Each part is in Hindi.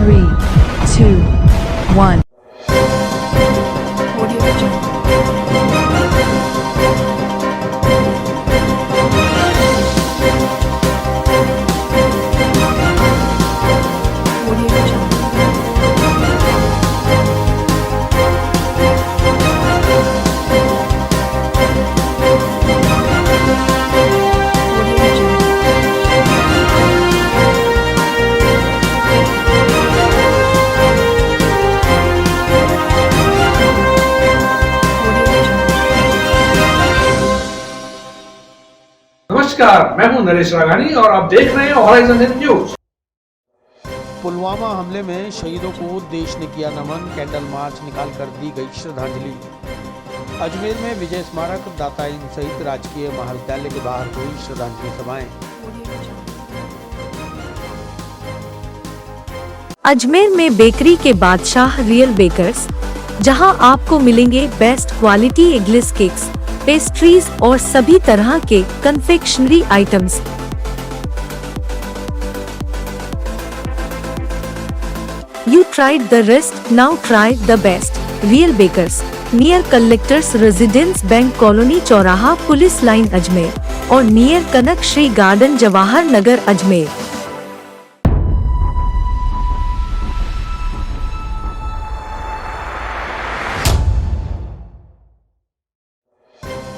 3, 2, 1. नमस्कार, मैं हूं नरेश राघानी और आप देख रहे हैं हॉराइजन न्यूज। पुलवामा हमले में शहीदों को देश ने किया नमन, कैंडल मार्च निकालकर दी गई श्रद्धांजलि। अजमेर में विजय स्मारक, दाताइन सहित राजकीय महाविद्यालय के बाहर हुई श्रद्धांजलि सभाएं। अजमेर में बेकरी के बादशाह रियल बेकर्स, जहां आपको मिलेंगे best quality eggless cakes, pastries और सभी तरह के confectionery items. You tried the rest, now try the best. Real Bakers, near Collectors Residence Bank Colony चौराहा पुलिस लाइन अजमेर और नियर कनक श्री गार्डन जवाहर नगर अजमेर।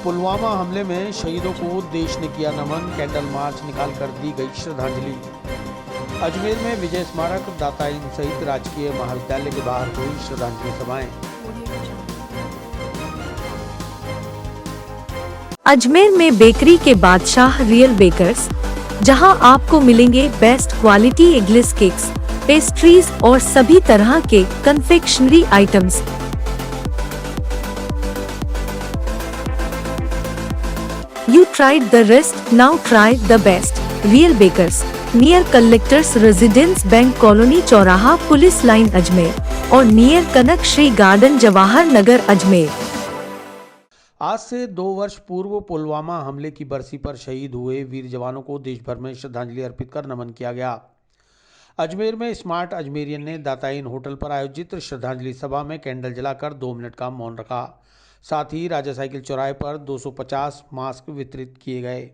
पुलवामा हमले में शहीदों को देश ने किया नमन, कैंडल मार्च निकालकर दी गई श्रद्धांजलि। अजमेर में विजय स्मारक, दाताइन सहित राजकीय महाविद्यालय के बाहर हुई श्रद्धांजलि सभाएं। अजमेर में बेकरी के बादशाह रियल बेकर्स, जहां आपको मिलेंगे best quality eggless cakes, pastries और सभी तरह के confectionery items. You tried the rest, now try the best. Real Bakers, near Collectors Residence Bank Colony चौराहा पुलिस लाइन अजमेर और नियर कनक श्री गार्डन जवाहर नगर अजमेर। आज से 2 वर्ष पूर्व पुलवामा हमले की बरसी पर शहीद हुए वीर जवानों को देश भर में श्रद्धांजलि अर्पित कर नमन किया गया। अजमेर में स्मार्ट अजमेरियन ने दाताइन होटल पर आयोजित श्रद्धांजलि सभा में कैंडल जलाकर 2 मिनट का मौन रखा। साथ ही राजा साइकिल चौराहे पर 250 मास्क वितरित किए गए।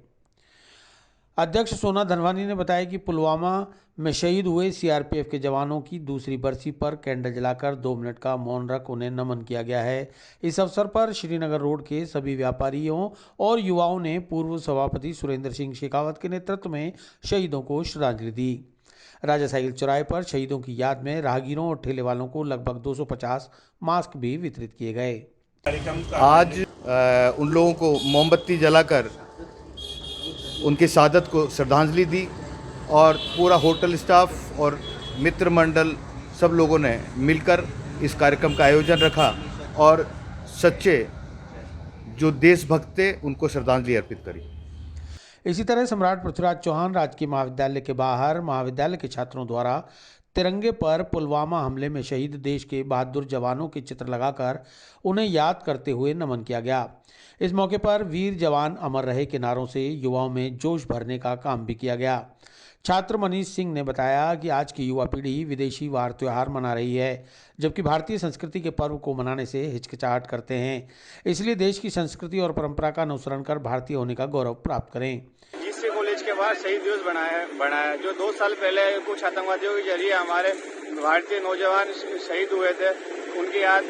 अध्यक्ष सोना धनवानी ने बताया कि पुलवामा में शहीद हुए सीआरपीएफ के जवानों की दूसरी बरसी पर कैंडल जलाकर 2 मिनट का मौन रख उन्हें नमन किया गया है। इस अवसर पर श्रीनगर रोड के सभी व्यापारियों और युवाओं ने पूर्व सभापति सुरेंद्र सिंह शेखावत के नेतृत्व में शहीदों को श्रद्धांजलि दी। राजा साइकिल चौराहे पर शहीदों की याद में राहगीरों और ठेले वालों को लगभग 250 मास्क भी वितरित किए गए। आज उन लोगों को मोमबत्ती जलाकर उनकी शहादत को श्रद्धांजलि दी और पूरा होटल स्टाफ और मित्र मंडल सब लोगों ने मिलकर इस कार्यक्रम का आयोजन रखा और सच्चे जो देशभक्त थे उनको श्रद्धांजलि अर्पित करी। इसी तरह सम्राट पृथ्वीराज चौहान राजकीय महाविद्यालय के बाहर महाविद्यालय के छात्रों द्वारा तिरंगे पर पुलवामा हमले में शहीद देश के बहादुर जवानों के चित्र लगाकर उन्हें याद करते हुए नमन किया गया। इस मौके पर वीर जवान अमर रहे के नारों से युवाओं में जोश भरने का काम भी किया गया। छात्र मनीष सिंह ने बताया कि आज की युवा पीढ़ी विदेशी वार त्योहार मना रही है, जबकि भारतीय संस्कृति के पर्व को मनाने से हिचकिचाहट करते हैं। इसलिए देश की संस्कृति और परंपरा का अनुसरण कर भारतीय होने का गौरव प्राप्त करें। कॉलेज के बाद शहीद दिवस बनाया जो 2 साल पहले कुछ आतंकवादियों के जरिए हमारे भारतीय नौजवान शहीद हुए थे। उनकी याद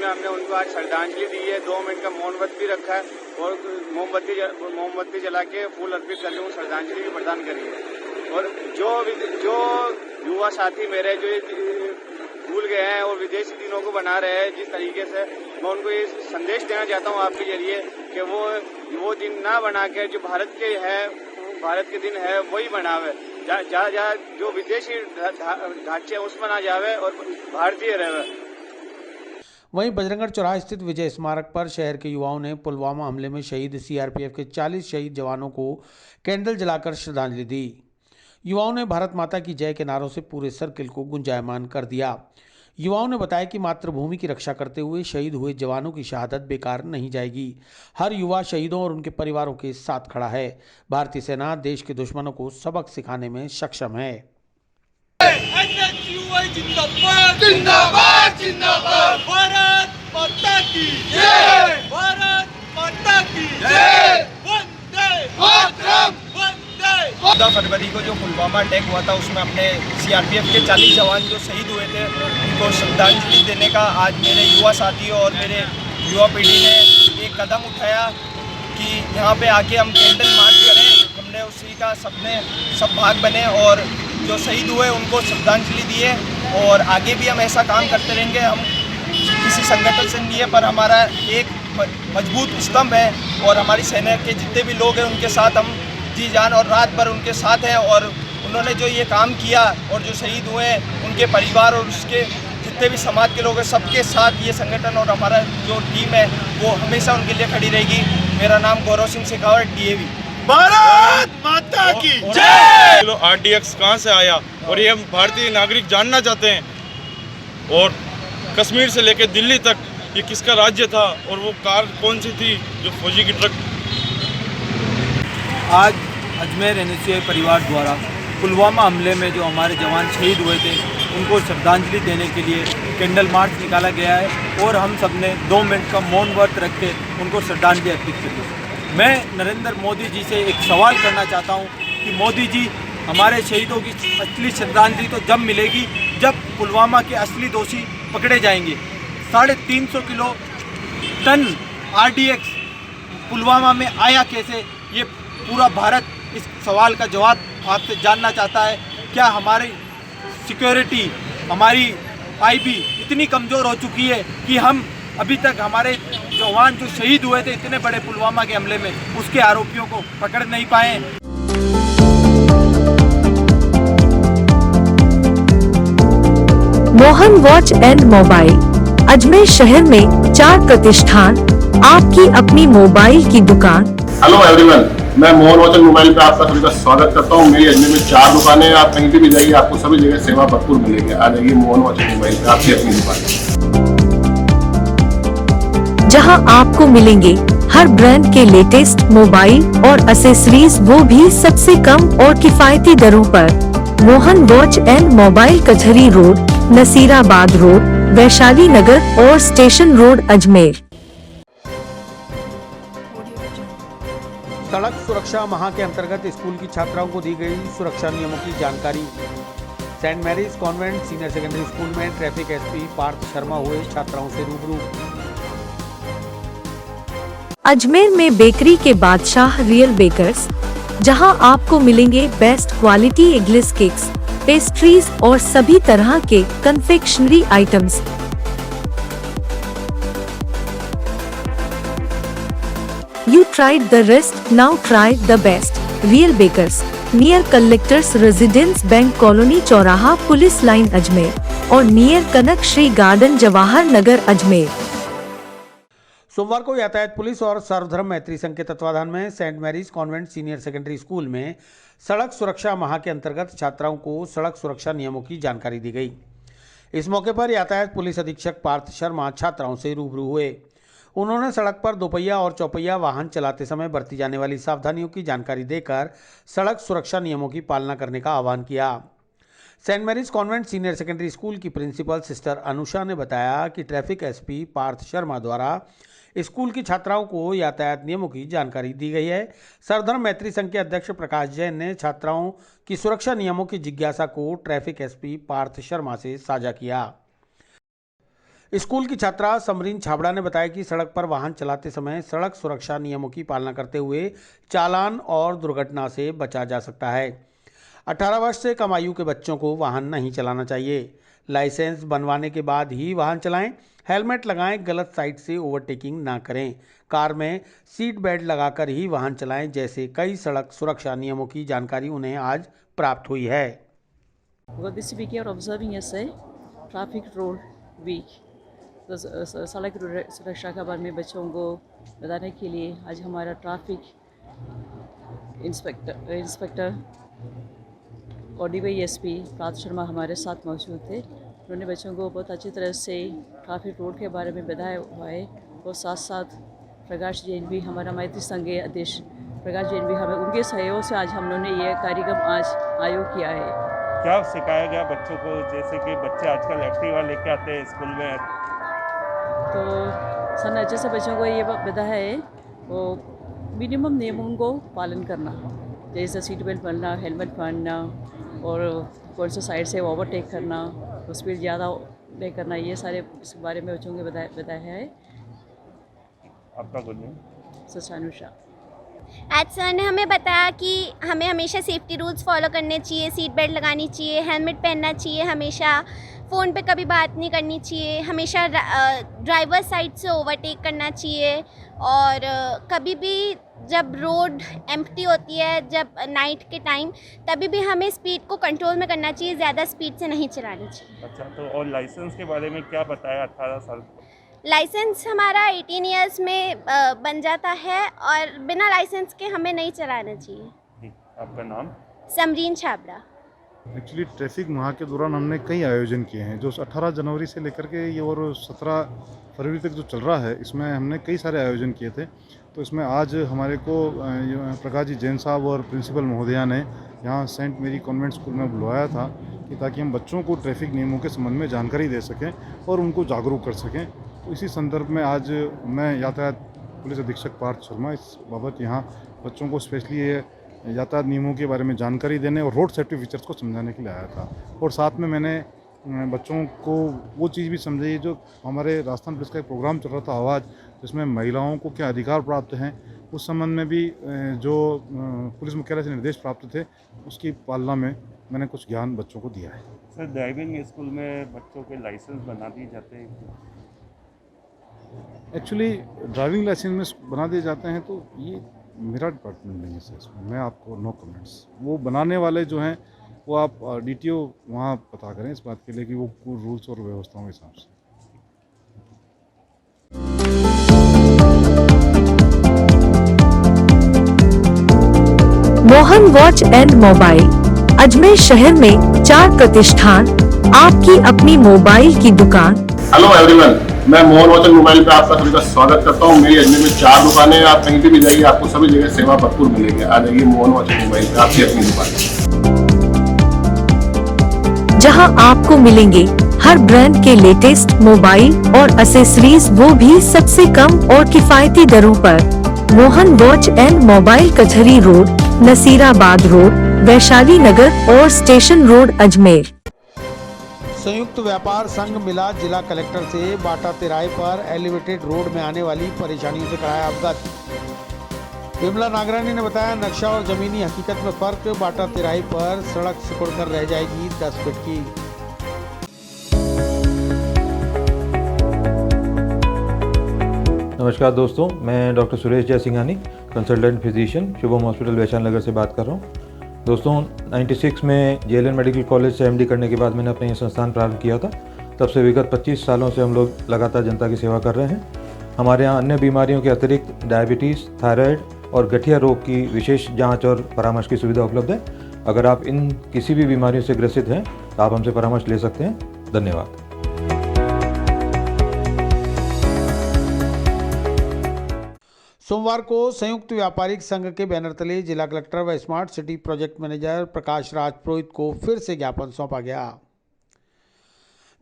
में हमने उनको आज श्रद्धांजलि दी है। 2 मिनट का मौन भी रखा है और मोमबत्ती जला के फूल अर्पित करके उनको श्रद्धांजलि भी प्रदान करी है। और जो युवा साथी मेरे जो भूल गए हैं और विदेशी दिनों को बना रहे हैं, जिस तरीके से मैं उनको ये संदेश देना चाहता हूँ आपके जरिए कि वो दिन ना बना के जो भारत के दिन है वही बनावे। जहाँ जो विदेशी ढांचे उसमें ना जावे और भारतीय रहे। वहीं बजरंगगढ़ चौराहा स्थित विजय स्मारक पर शहर के युवाओं ने पुलवामा हमले में शहीद सीआरपीएफ के 40 शहीद जवानों को कैंडल जलाकर श्रद्धांजलि दी। युवाओं ने भारत माता की जय के नारों से पूरे सर्किल को गुंजायमान कर दिया। युवाओं ने बताया कि मातृभूमि की रक्षा करते हुए शहीद हुए जवानों की शहादत बेकार नहीं जाएगी। हर युवा शहीदों और उनके परिवारों के साथ खड़ा है। भारतीय सेना देश के दुश्मनों को सबक सिखाने में सक्षम है। भाई जिंदाबाद जिंदाबाद जिंदाबाद। भारत माता की जय, भारत माता की जय, वंदे मातरम, वंदे। 14 फरवरी को जो पुलवामा अटैक हुआ था उसमें अपने सीआरपीएफ के 40 जवान जो शहीद हुए थे उनको श्रद्धांजलि देने का आज मेरे युवा साथियों और मेरे युवा पीढ़ी ने एक कदम उठाया कि यहाँ पे आके हम कैंडल मार्च करें। हमने उसी का सब भाग बने और जो शहीद हुए उनको श्रद्धांजलि दिए और आगे भी हम ऐसा काम करते रहेंगे। हम किसी संगठन से नहीं है पर हमारा एक मजबूत स्तंभ है और हमारी सेना के जितने भी लोग हैं उनके साथ हम जी जान और रात भर उनके साथ हैं। और उन्होंने जो ये काम किया और जो शहीद हुए हैं उनके परिवार और उसके जितने भी समाज के लोग हैं सबके साथ ये संगठन और हमारा जो टीम है वो हमेशा उनके लिए खड़ी रहेगी। मेरा नाम गौरव सिंह शेखावत, DAV। भारत माता की जय। RDX कहाँ से आया और ये हम भारतीय नागरिक जानना चाहते हैं। और कश्मीर से लेकर दिल्ली तक ये किसका राज्य था और वो कार कौन सी थी जो फौजी की ट्रक। आज अजमेर NSCI परिवार द्वारा पुलवामा हमले में जो हमारे जवान शहीद हुए थे उनको श्रद्धांजलि देने के लिए कैंडल मार्च निकाला गया है और हम सब ने 2 मिनट का मौन व्रत रख के उनको श्रद्धांजलि अर्पित की। मैं नरेंद्र मोदी जी से एक सवाल करना चाहता हूं कि मोदी जी, हमारे शहीदों की असली श्रद्धांजलि तो जब मिलेगी जब पुलवामा के असली दोषी पकड़े जाएंगे। 350 किलो टन RDX पुलवामा में आया कैसे, ये पूरा भारत इस सवाल का जवाब आपसे जानना चाहता है। क्या हमारी सिक्योरिटी, हमारी IB इतनी कमज़ोर हो चुकी है कि हम अभी तक हमारे जवान जो शहीद हुए थे इतने बड़े पुलवामा के हमले में उसके आरोपियों को पकड़ नहीं पाए। Mohan watch and mobile, Ajmer शहर में 4 प्रतिष्ठान, आपकी अपनी मोबाइल की दुकान। हेलो एवरीवन, मैं मोहन वॉच एंड मोबाइल पे आपका सभी का स्वागत करता हूँ। मेरी अजमेर में 4 दुकानें हैं। आप कहीं भी जाइए आपको सभी जगह सेवा भरपूर मिलेगी। आ जाइए मोहन वॉच एंड मोबाइल पे, आपकी अपनी दुकान, जहां आपको मिलेंगे हर ब्रांड के लेटेस्ट मोबाइल और एसेसरीज, वो भी सबसे कम और किफायती दरों पर। मोहन वॉच एंड मोबाइल, कचहरी रोड, नसीराबाद रोड, वैशाली नगर और स्टेशन रोड, अजमेर। सड़क सुरक्षा माह के अंतर्गत स्कूल की छात्राओं को दी गई सुरक्षा नियमों की जानकारी। Saint Mary's convent senior secondary school में ट्रैफिक SP पार्थ शर्मा हुए छात्राओं से रूबरू। अजमेर में बेकरी के बादशाह रियल बेकर्स, जहां आपको मिलेंगे best quality eggless cakes, pastries और सभी तरह के confectionery items. You tried the rest, now try the best. Real Bakers, near Collectors Residence Bank Colony चौराहा पुलिस लाइन अजमेर और नियर कनक श्री गार्डन जवाहर नगर अजमेर। सोमवार को यातायात पुलिस और सर्वधर्म मैत्री संघ के तत्वाधान में saint Mary's convent senior secondary school में सड़क सुरक्षा माह के अंतर्गत छात्राओं को सड़क सुरक्षा नियमों की जानकारी दी गई। इस मौके पर यातायात पुलिस अधीक्षक पार्थ शर्मा छात्राओं से रूबरू हुए। उन्होंने सड़क पर दोपहिया और चौपहिया वाहन चलाते समय बरती जाने वाली सावधानियों की जानकारी देकर सड़क सुरक्षा नियमों की पालना करने का आह्वान किया। Saint Mary's convent senior secondary school की प्रिंसिपल सिस्टर अनुषा ने बताया कि ट्रैफिक SP पार्थ शर्मा द्वारा स्कूल की छात्राओं को यातायात नियमों की जानकारी दी गई है। सर्वधर्म मैत्री संघ के अध्यक्ष प्रकाश जैन ने छात्राओं की सुरक्षा नियमों की जिज्ञासा को ट्रैफिक SP पार्थ शर्मा से साझा किया। स्कूल की छात्रा समरीन छाबड़ा ने बताया कि सड़क पर वाहन चलाते समय सड़क सुरक्षा नियमों की पालना करते हुए चालान और दुर्घटना से बचा जा सकता है। 18 वर्ष से कम आयु के बच्चों को वाहन नहीं चलाना चाहिए। लाइसेंस बनवाने के बाद ही वाहन चलाएं। हेलमेट लगाएं। गलत साइड से ओवरटेकिंग ना करें। कार में सीट बेल्ट लगाकर ही वाहन चलाएं। जैसे कई सड़क सुरक्षा नियमों की जानकारी उन्हें आज प्राप्त हुई है। सड़क सुरक्षा के बारे में बच्चों को बताने के लिए आज हमारा ट्रैफिक इंस्पेक्टर और DYSP पार्थ शर्मा हमारे साथ मौजूद थे। उन्होंने बच्चों को बहुत अच्छी तरह से ट्रैफिक रूल के बारे में बताया हुआ है और साथ साथ प्रकाश जैन भी, हमारा मैत्री संघ के अध्यक्ष प्रकाश जैन भी, हमें उनके सहयोग से आज हम लोगों ने यह कार्यक्रम आज आयोजित किया है। क्या सिखाया गया बच्चों को, जैसे कि बच्चे आजकल एक्टिवा लेके आते हैं स्कूल में? तो सर ने अच्छे से बच्चों को ये बताया है वो मिनिमम नियमों को पालन करना, जैसे सीट बेल्ट पहनना, हेलमेट पहनना और कौन सा साइड से ओवरटेक करना, स्पीड ज़्यादा नहीं करना, ये सारे इस बारे में बच्चों को बताया है। आपका गुड नेम? सचानुषा। आज सर ने हमें बताया कि हमें हमेशा सेफ्टी रूल्स फॉलो करने चाहिए, सीट बेल्ट लगानी चाहिए, हेलमेट पहनना चाहिए, हमेशा फ़ोन पे कभी बात नहीं करनी चाहिए, हमेशा ड्राइवर साइड से ओवरटेक करना चाहिए और कभी भी जब रोड एम्प्टी होती है, जब नाइट के टाइम, तभी भी हमें स्पीड को कंट्रोल में करना चाहिए, ज़्यादा स्पीड से नहीं चलानी चाहिए। अच्छा, तो और लाइसेंस के बारे में क्या बताया 18 साल? लाइसेंस हमारा 18 इयर्स में बन जाता है और बिना लाइसेंस के हमें नहीं चलाना चाहिए। आपका नाम? समरीन छाबड़ा। एक्चुअली ट्रैफिक माह के दौरान हमने कई आयोजन किए हैं, जो 18 जनवरी से लेकर के ये और 17 फरवरी तक जो चल रहा है, इसमें हमने कई सारे आयोजन किए थे। तो इसमें आज हमारे को प्रकाश जी जैन साहब और प्रिंसिपल महोदया ने यहाँ सेंट मेरी कॉन्वेंट स्कूल में बुलवाया था कि ताकि हम बच्चों को ट्रैफिक नियमों के संबंध में जानकारी दे सकें और उनको जागरूक कर सकें। तो इसी संदर्भ में आज मैं यातायात पुलिस अधीक्षक पार्थ शर्मा इस बाबत यहाँ बच्चों को स्पेशली ये यातायात नियमों के बारे में जानकारी देने और रोड सेफ्टी फीचर्स को समझाने के लिए आया था। और साथ में मैंने बच्चों को वो चीज़ भी समझाई जो हमारे राजस्थान पुलिस का एक प्रोग्राम चल रहा था आवाज़, जिसमें महिलाओं को क्या अधिकार प्राप्त हैं, उस संबंध में भी जो पुलिस मुख्यालय से निर्देश प्राप्त थे उसकी पालना में मैंने कुछ ज्ञान बच्चों को दिया है। सर, ड्राइविंग स्कूल में बच्चों के लाइसेंस बना दिए जाते हैं? एक्चुअली ड्राइविंग लाइसेंस में बना दिए जाते हैं, तो ये मेरा डिपार्टमेंट नहीं है सर, इसमें मैं आपको नो कमेंट्स। वो बनाने वाले जो हैं वो आप DTO वहाँ पता करें इस बात के लिए कि वो रूल्स और व्यवस्थाओं के हिसाब से। Mohan watch and mobile Ajmer शहर में 4 प्रतिष्ठान, आपकी अपनी मोबाइल की दुकान। हेलो एवरीवन, मैं मोहन वॉच एंड मोबाइल पे आपका सभी का स्वागत करता हूँ। मेरी अजमेर में 4 दुकानें हैं, आप कहीं भी जाइए आपको सभी जगह सेवा भरपूर मिलेगी। आ जाइए मोहन वॉच एंड मोबाइल पे, आपकी अपनी दुकान, जहां आपको मिलेंगे हर ब्रांड के लेटेस्ट मोबाइल और एक्सेसरीज, वो भी सबसे कम और किफायती दरों पर। मोहन वॉच एंड मोबाइल कचहरी रोड, नसीराबाद रोड, वैशाली नगर और स्टेशन रोड अजमेर। संयुक्त व्यापार संघ मिला जिला कलेक्टर से बाटा तिराहे पर एलिवेटेड रोड में आने वाली परेशानियों से कराया अवगत। विमला नागरानी ने बताया, नक्शा और जमीनी हकीकत में फर्क, बाटा तिराहे पर सड़क सिकुड़कर रह जाएगी 10 फीट की। नमस्कार दोस्तों, मैं doctor Suresh Jaisinghani, consultant physician, Shubham hospital Vaishali Nagar से बात कर रहा हूँ। दोस्तों, 96 में JLN मेडिकल कॉलेज से MD करने के बाद मैंने अपना ये संस्थान प्रारंभ किया था। तब से विगत 25 सालों से हम लोग लगातार जनता की सेवा कर रहे हैं। हमारे यहाँ अन्य बीमारियों के अतिरिक्त डायबिटीज़, थायराइड और गठिया रोग की विशेष जांच और परामर्श की सुविधा उपलब्ध है। अगर आप इन किसी भी बीमारियों से ग्रसित हैं तो आप हमसे परामर्श ले सकते हैं। धन्यवाद। सोमवार को संयुक्त व्यापारिक संघ के बैनर तले जिला कलेक्टर व smart city project manager Prakash Raj Purohit को फिर से ज्ञापन सौंपा गया।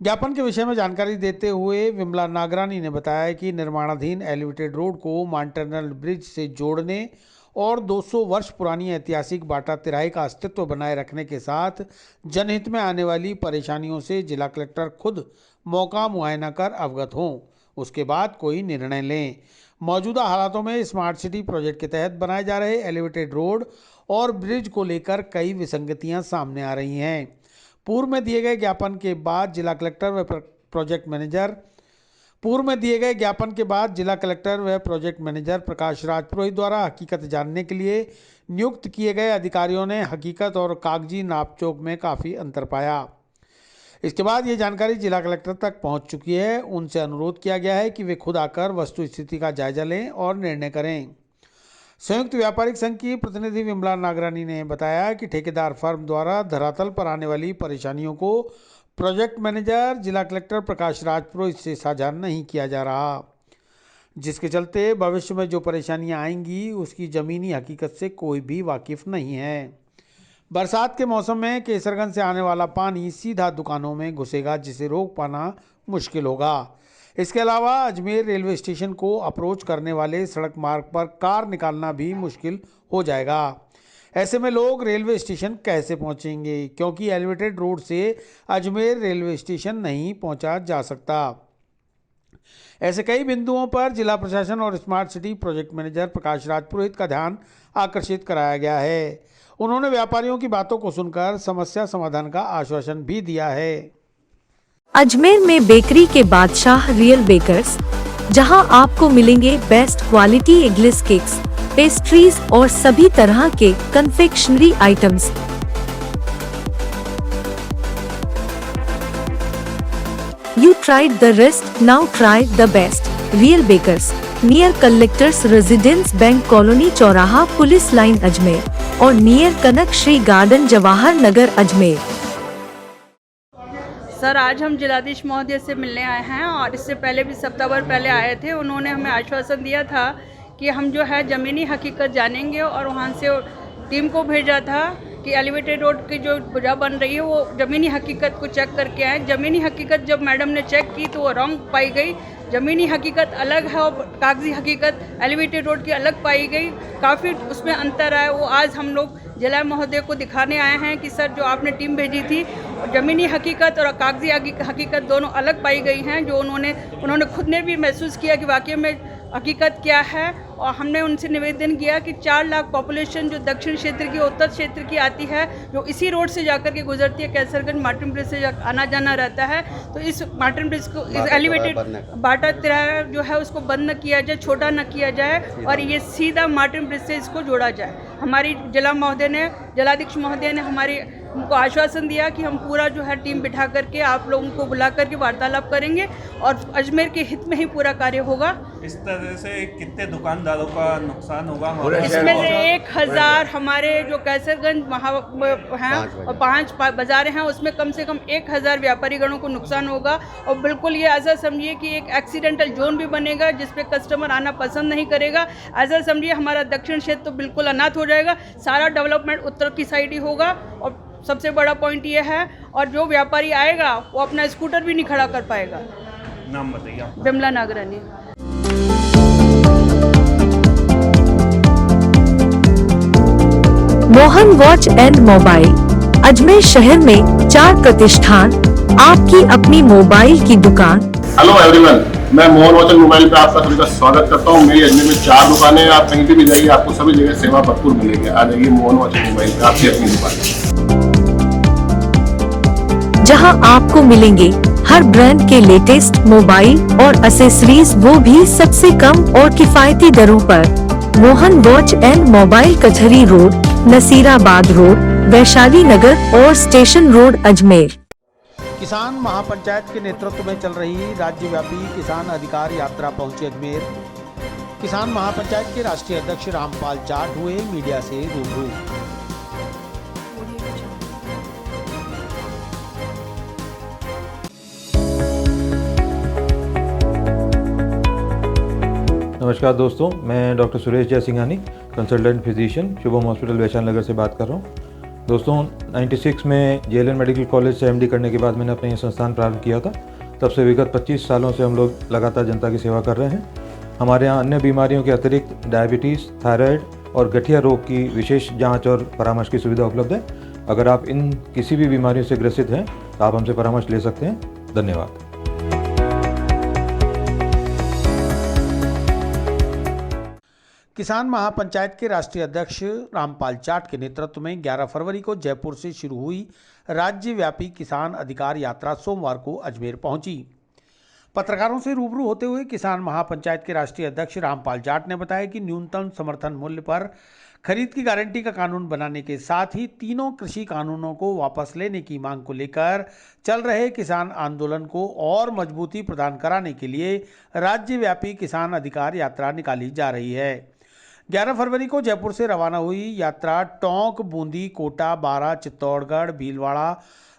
ज्ञापन के विषय में जानकारी देते हुए विमला नागरानी ने बताया कि निर्माणाधीन एलिवेटेड रोड को माउंटेनल ब्रिज से जोड़ने और 200 वर्ष पुरानी ऐतिहासिक बाटा तिराहे का अस्तित्व बनाए रखने के साथ जनहित में आने वाली परेशानियों से जिला कलेक्टर खुद मौका मुआयना कर अवगत हों, उसके बाद कोई निर्णय लें। मौजूदा हालातों में स्मार्ट सिटी प्रोजेक्ट के तहत बनाए जा रहे एलिवेटेड रोड और ब्रिज को लेकर कई विसंगतियां सामने आ रही हैं। पूर्व में दिए गए ज्ञापन के बाद जिला कलेक्टर व प्रोजेक्ट मैनेजर प्रकाश राज पुरोहित द्वारा हकीकत जानने के लिए नियुक्त किए गए अधिकारियों ने हकीकत और कागजी नापचोक में काफ़ी अंतर पाया। इसके बाद ये जानकारी जिला कलेक्टर तक पहुंच चुकी है। उनसे अनुरोध किया गया है कि वे खुद आकर वस्तु स्थिति का जायजा लें और निर्णय करें। संयुक्त व्यापारिक संघ की प्रतिनिधि विमला नागरानी ने बताया कि ठेकेदार फर्म द्वारा धरातल पर आने वाली परेशानियों को प्रोजेक्ट मैनेजर जिला कलेक्टर प्रकाश राज पुरोहित से साझा नहीं किया जा रहा, जिसके चलते भविष्य में जो परेशानियां आएंगी उसकी ज़मीनी हकीकत से कोई भी वाकिफ नहीं है। बरसात के मौसम में केसरगंज से आने वाला पानी सीधा दुकानों में घुसेगा, जिसे रोक पाना मुश्किल होगा। इसके अलावा अजमेर रेलवे स्टेशन को अप्रोच करने वाले सड़क मार्ग पर कार निकालना भी मुश्किल हो जाएगा। ऐसे में लोग रेलवे स्टेशन कैसे पहुंचेंगे, क्योंकि एलिवेटेड रोड से अजमेर रेलवे स्टेशन नहीं पहुंचा जा सकता। ऐसे कई बिंदुओं पर जिला प्रशासन और smart city project manager Prakash Raj Purohit का ध्यान आकर्षित कराया गया है। उन्होंने व्यापारियों की बातों को सुनकर समस्या समाधान का आश्वासन भी दिया है। अजमेर में बेकरी के बादशाह रियल बेकर्स, जहां आपको मिलेंगे best quality eggless cakes, pastries और सभी तरह के confectionery items. You tried the rest, now try the best. Real Bakers, near Collectors Residence Bank Colony चौराहा पुलिस लाइन अजमेर और नियर कनक श्री गार्डन जवाहर नगर अजमेर। सर, आज हम जिलाधीश महोदय से मिलने आए हैं और इससे पहले भी सप्ताह भर पहले आए थे। उन्होंने हमें आश्वासन दिया था कि हम जो है ज़मीनी हकीकत जानेंगे और वहाँ से टीम को भेजा था कि एलिवेटेड रोड की जो वजह बन रही है वो ज़मीनी हकीकत को चेक करके आए। ज़मीनी हकीकत जब मैडम ने चेक की तो वो रॉन्ग पाई गई। ज़मीनी हकीकत अलग है और कागजी हकीकत एलिवेटेड रोड की अलग पाई गई। काफ़ी उसमें अंतर है। वो आज हम लोग जिला महोदय को दिखाने आए हैं कि सर, जो आपने टीम भेजी थी, ज़मीनी हकीकत और कागजी हकीकत दोनों अलग पाई गई हैं। जो उन्होंने खुद ने भी महसूस किया कि वाकई में हकीकत क्या है। और हमने उनसे निवेदन किया कि 4 लाख पॉपुलेशन जो दक्षिण क्षेत्र की, उत्तर क्षेत्र की आती है, जो इसी रोड से जाकर के गुजरती है, कैसरगंज मार्टिन ब्रिज से आना जाना रहता है, तो इस मार्टिन ब्रिज को इस एलिवेटेड बाटा तिराहा जो है उसको बंद न किया जाए, छोटा न किया जाए और ये सीधा मार्टिन ब्रिज से इसको जोड़ा जाए। हमारी जिलाधीश महोदय ने हमको आश्वासन दिया कि हम पूरा जो है टीम बिठा करके आप लोगों को बुला करके वार्तालाप करेंगे और अजमेर के हित में ही पूरा कार्य होगा। इस तरह से कितने दुकानदारों का नुकसान होगा? इसमें से 1000 हमारे जो कैसरगंज हैं और 5 बाजार हैं, उसमें कम से कम 1000 व्यापारी गणों को नुकसान होगा। और बिल्कुल ये ऐसा समझिए कि एक एक्सीडेंटल जोन भी बनेगा जिसपे कस्टमर आना पसंद नहीं करेगा। ऐसा समझिए हमारा दक्षिण क्षेत्र तो बिल्कुल अनाथ हो जाएगा। सारा डेवलपमेंट उत्तर की साइड ही होगा। और सबसे बड़ा पॉइंट ये है, और जो व्यापारी आएगा वो अपना स्कूटर भी नहीं खड़ा कर पाएगा। नाम बताइए। Bimla Nagrani. Mohan watch and mobile, Ajmer शहर में 4 प्रतिष्ठान, आपकी अपनी मोबाइल की दुकान। हेलो एवरीवन, मैं मोहन वॉच एंड मोबाइल पे आपका सभी का स्वागत करता हूँ। मेरी अजमेर में 4 दुकानें हैं। आप कहीं भी जाइए, आपको सभी जगह सेवा भरपूर मिलेगी। आ जाइए मोहन वॉच एंड मोबाइल पे, आपकी अपनी दुकान, जहां आपको मिलेंगे हर ब्रांड के लेटेस्ट मोबाइल और एसेसरीज, वो भी सबसे कम और किफायती दरों पर। मोहन वॉच एंड मोबाइल, कचहरी रोड, नसीराबाद रोड, वैशाली नगर और स्टेशन रोड अजमेर। किसान महापंचायत के नेतृत्व में चल रही राज्यव्यापी किसान अधिकार यात्रा पहुंची अजमेर। किसान महापंचायत के राष्ट्रीय अध्यक्ष रामपाल जाट हुए मीडिया से रूबरू। नमस्कार दोस्तों, मैं doctor Suresh Jaisinghani, consultant physician, Shubham hospital Vaishali Nagar से बात कर रहा हूँ। दोस्तों, 96 में जेएलएन मेडिकल कॉलेज से एमडी करने के बाद मैंने अपना ये संस्थान प्रारंभ किया था। तब से विगत 25 सालों से हम लोग लगातार जनता की सेवा कर रहे हैं। हमारे यहाँ अन्य बीमारियों के अतिरिक्त डायबिटीज़, थायराइड और गठिया रोग की विशेष जाँच और परामर्श की सुविधा उपलब्ध है। अगर आप इन किसी भी बीमारियों से ग्रसित हैं तो आप हमसे परामर्श ले सकते हैं। धन्यवाद। किसान महापंचायत के राष्ट्रीय अध्यक्ष रामपाल जाट के नेतृत्व में 11 फरवरी को जयपुर से शुरू हुई राज्यव्यापी किसान अधिकार यात्रा सोमवार को अजमेर पहुंची। पत्रकारों से रूबरू होते हुए किसान महापंचायत के राष्ट्रीय अध्यक्ष रामपाल जाट ने बताया कि न्यूनतम समर्थन मूल्य पर खरीद की गारंटी का कानून बनाने के साथ ही तीनों कृषि कानूनों को वापस लेने की मांग को लेकर चल रहे किसान आंदोलन को और मजबूती प्रदान कराने के लिए राज्यव्यापी किसान अधिकार यात्रा निकाली जा रही है। 11 फरवरी को जयपुर से रवाना हुई यात्रा टोंक, बूंदी, कोटा, बारा, चित्तौड़गढ़, भीलवाड़ा,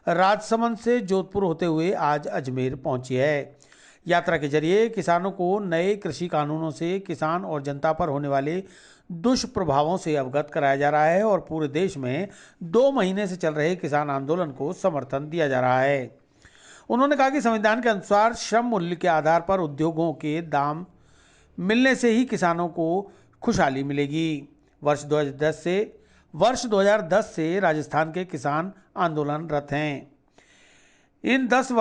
राजसमंद से जोधपुर होते हुए आज अजमेर पहुंची है। यात्रा के जरिए किसानों को नए कृषि कानूनों से किसान और जनता पर होने वाले दुष्प्रभावों से अवगत कराया जा रहा है और पूरे देश में 2 महीने से चल रहे किसान आंदोलन को समर्थन दिया जा रहा है। उन्होंने कहा कि संविधान के अनुसार श्रम मूल्य के आधार पर उद्योगों के दाम मिलने से ही किसानों को खुशहाली मिलेगी। वर्ष 2010 से राजस्थान के किसान आंदोलनरत हैं। इन 10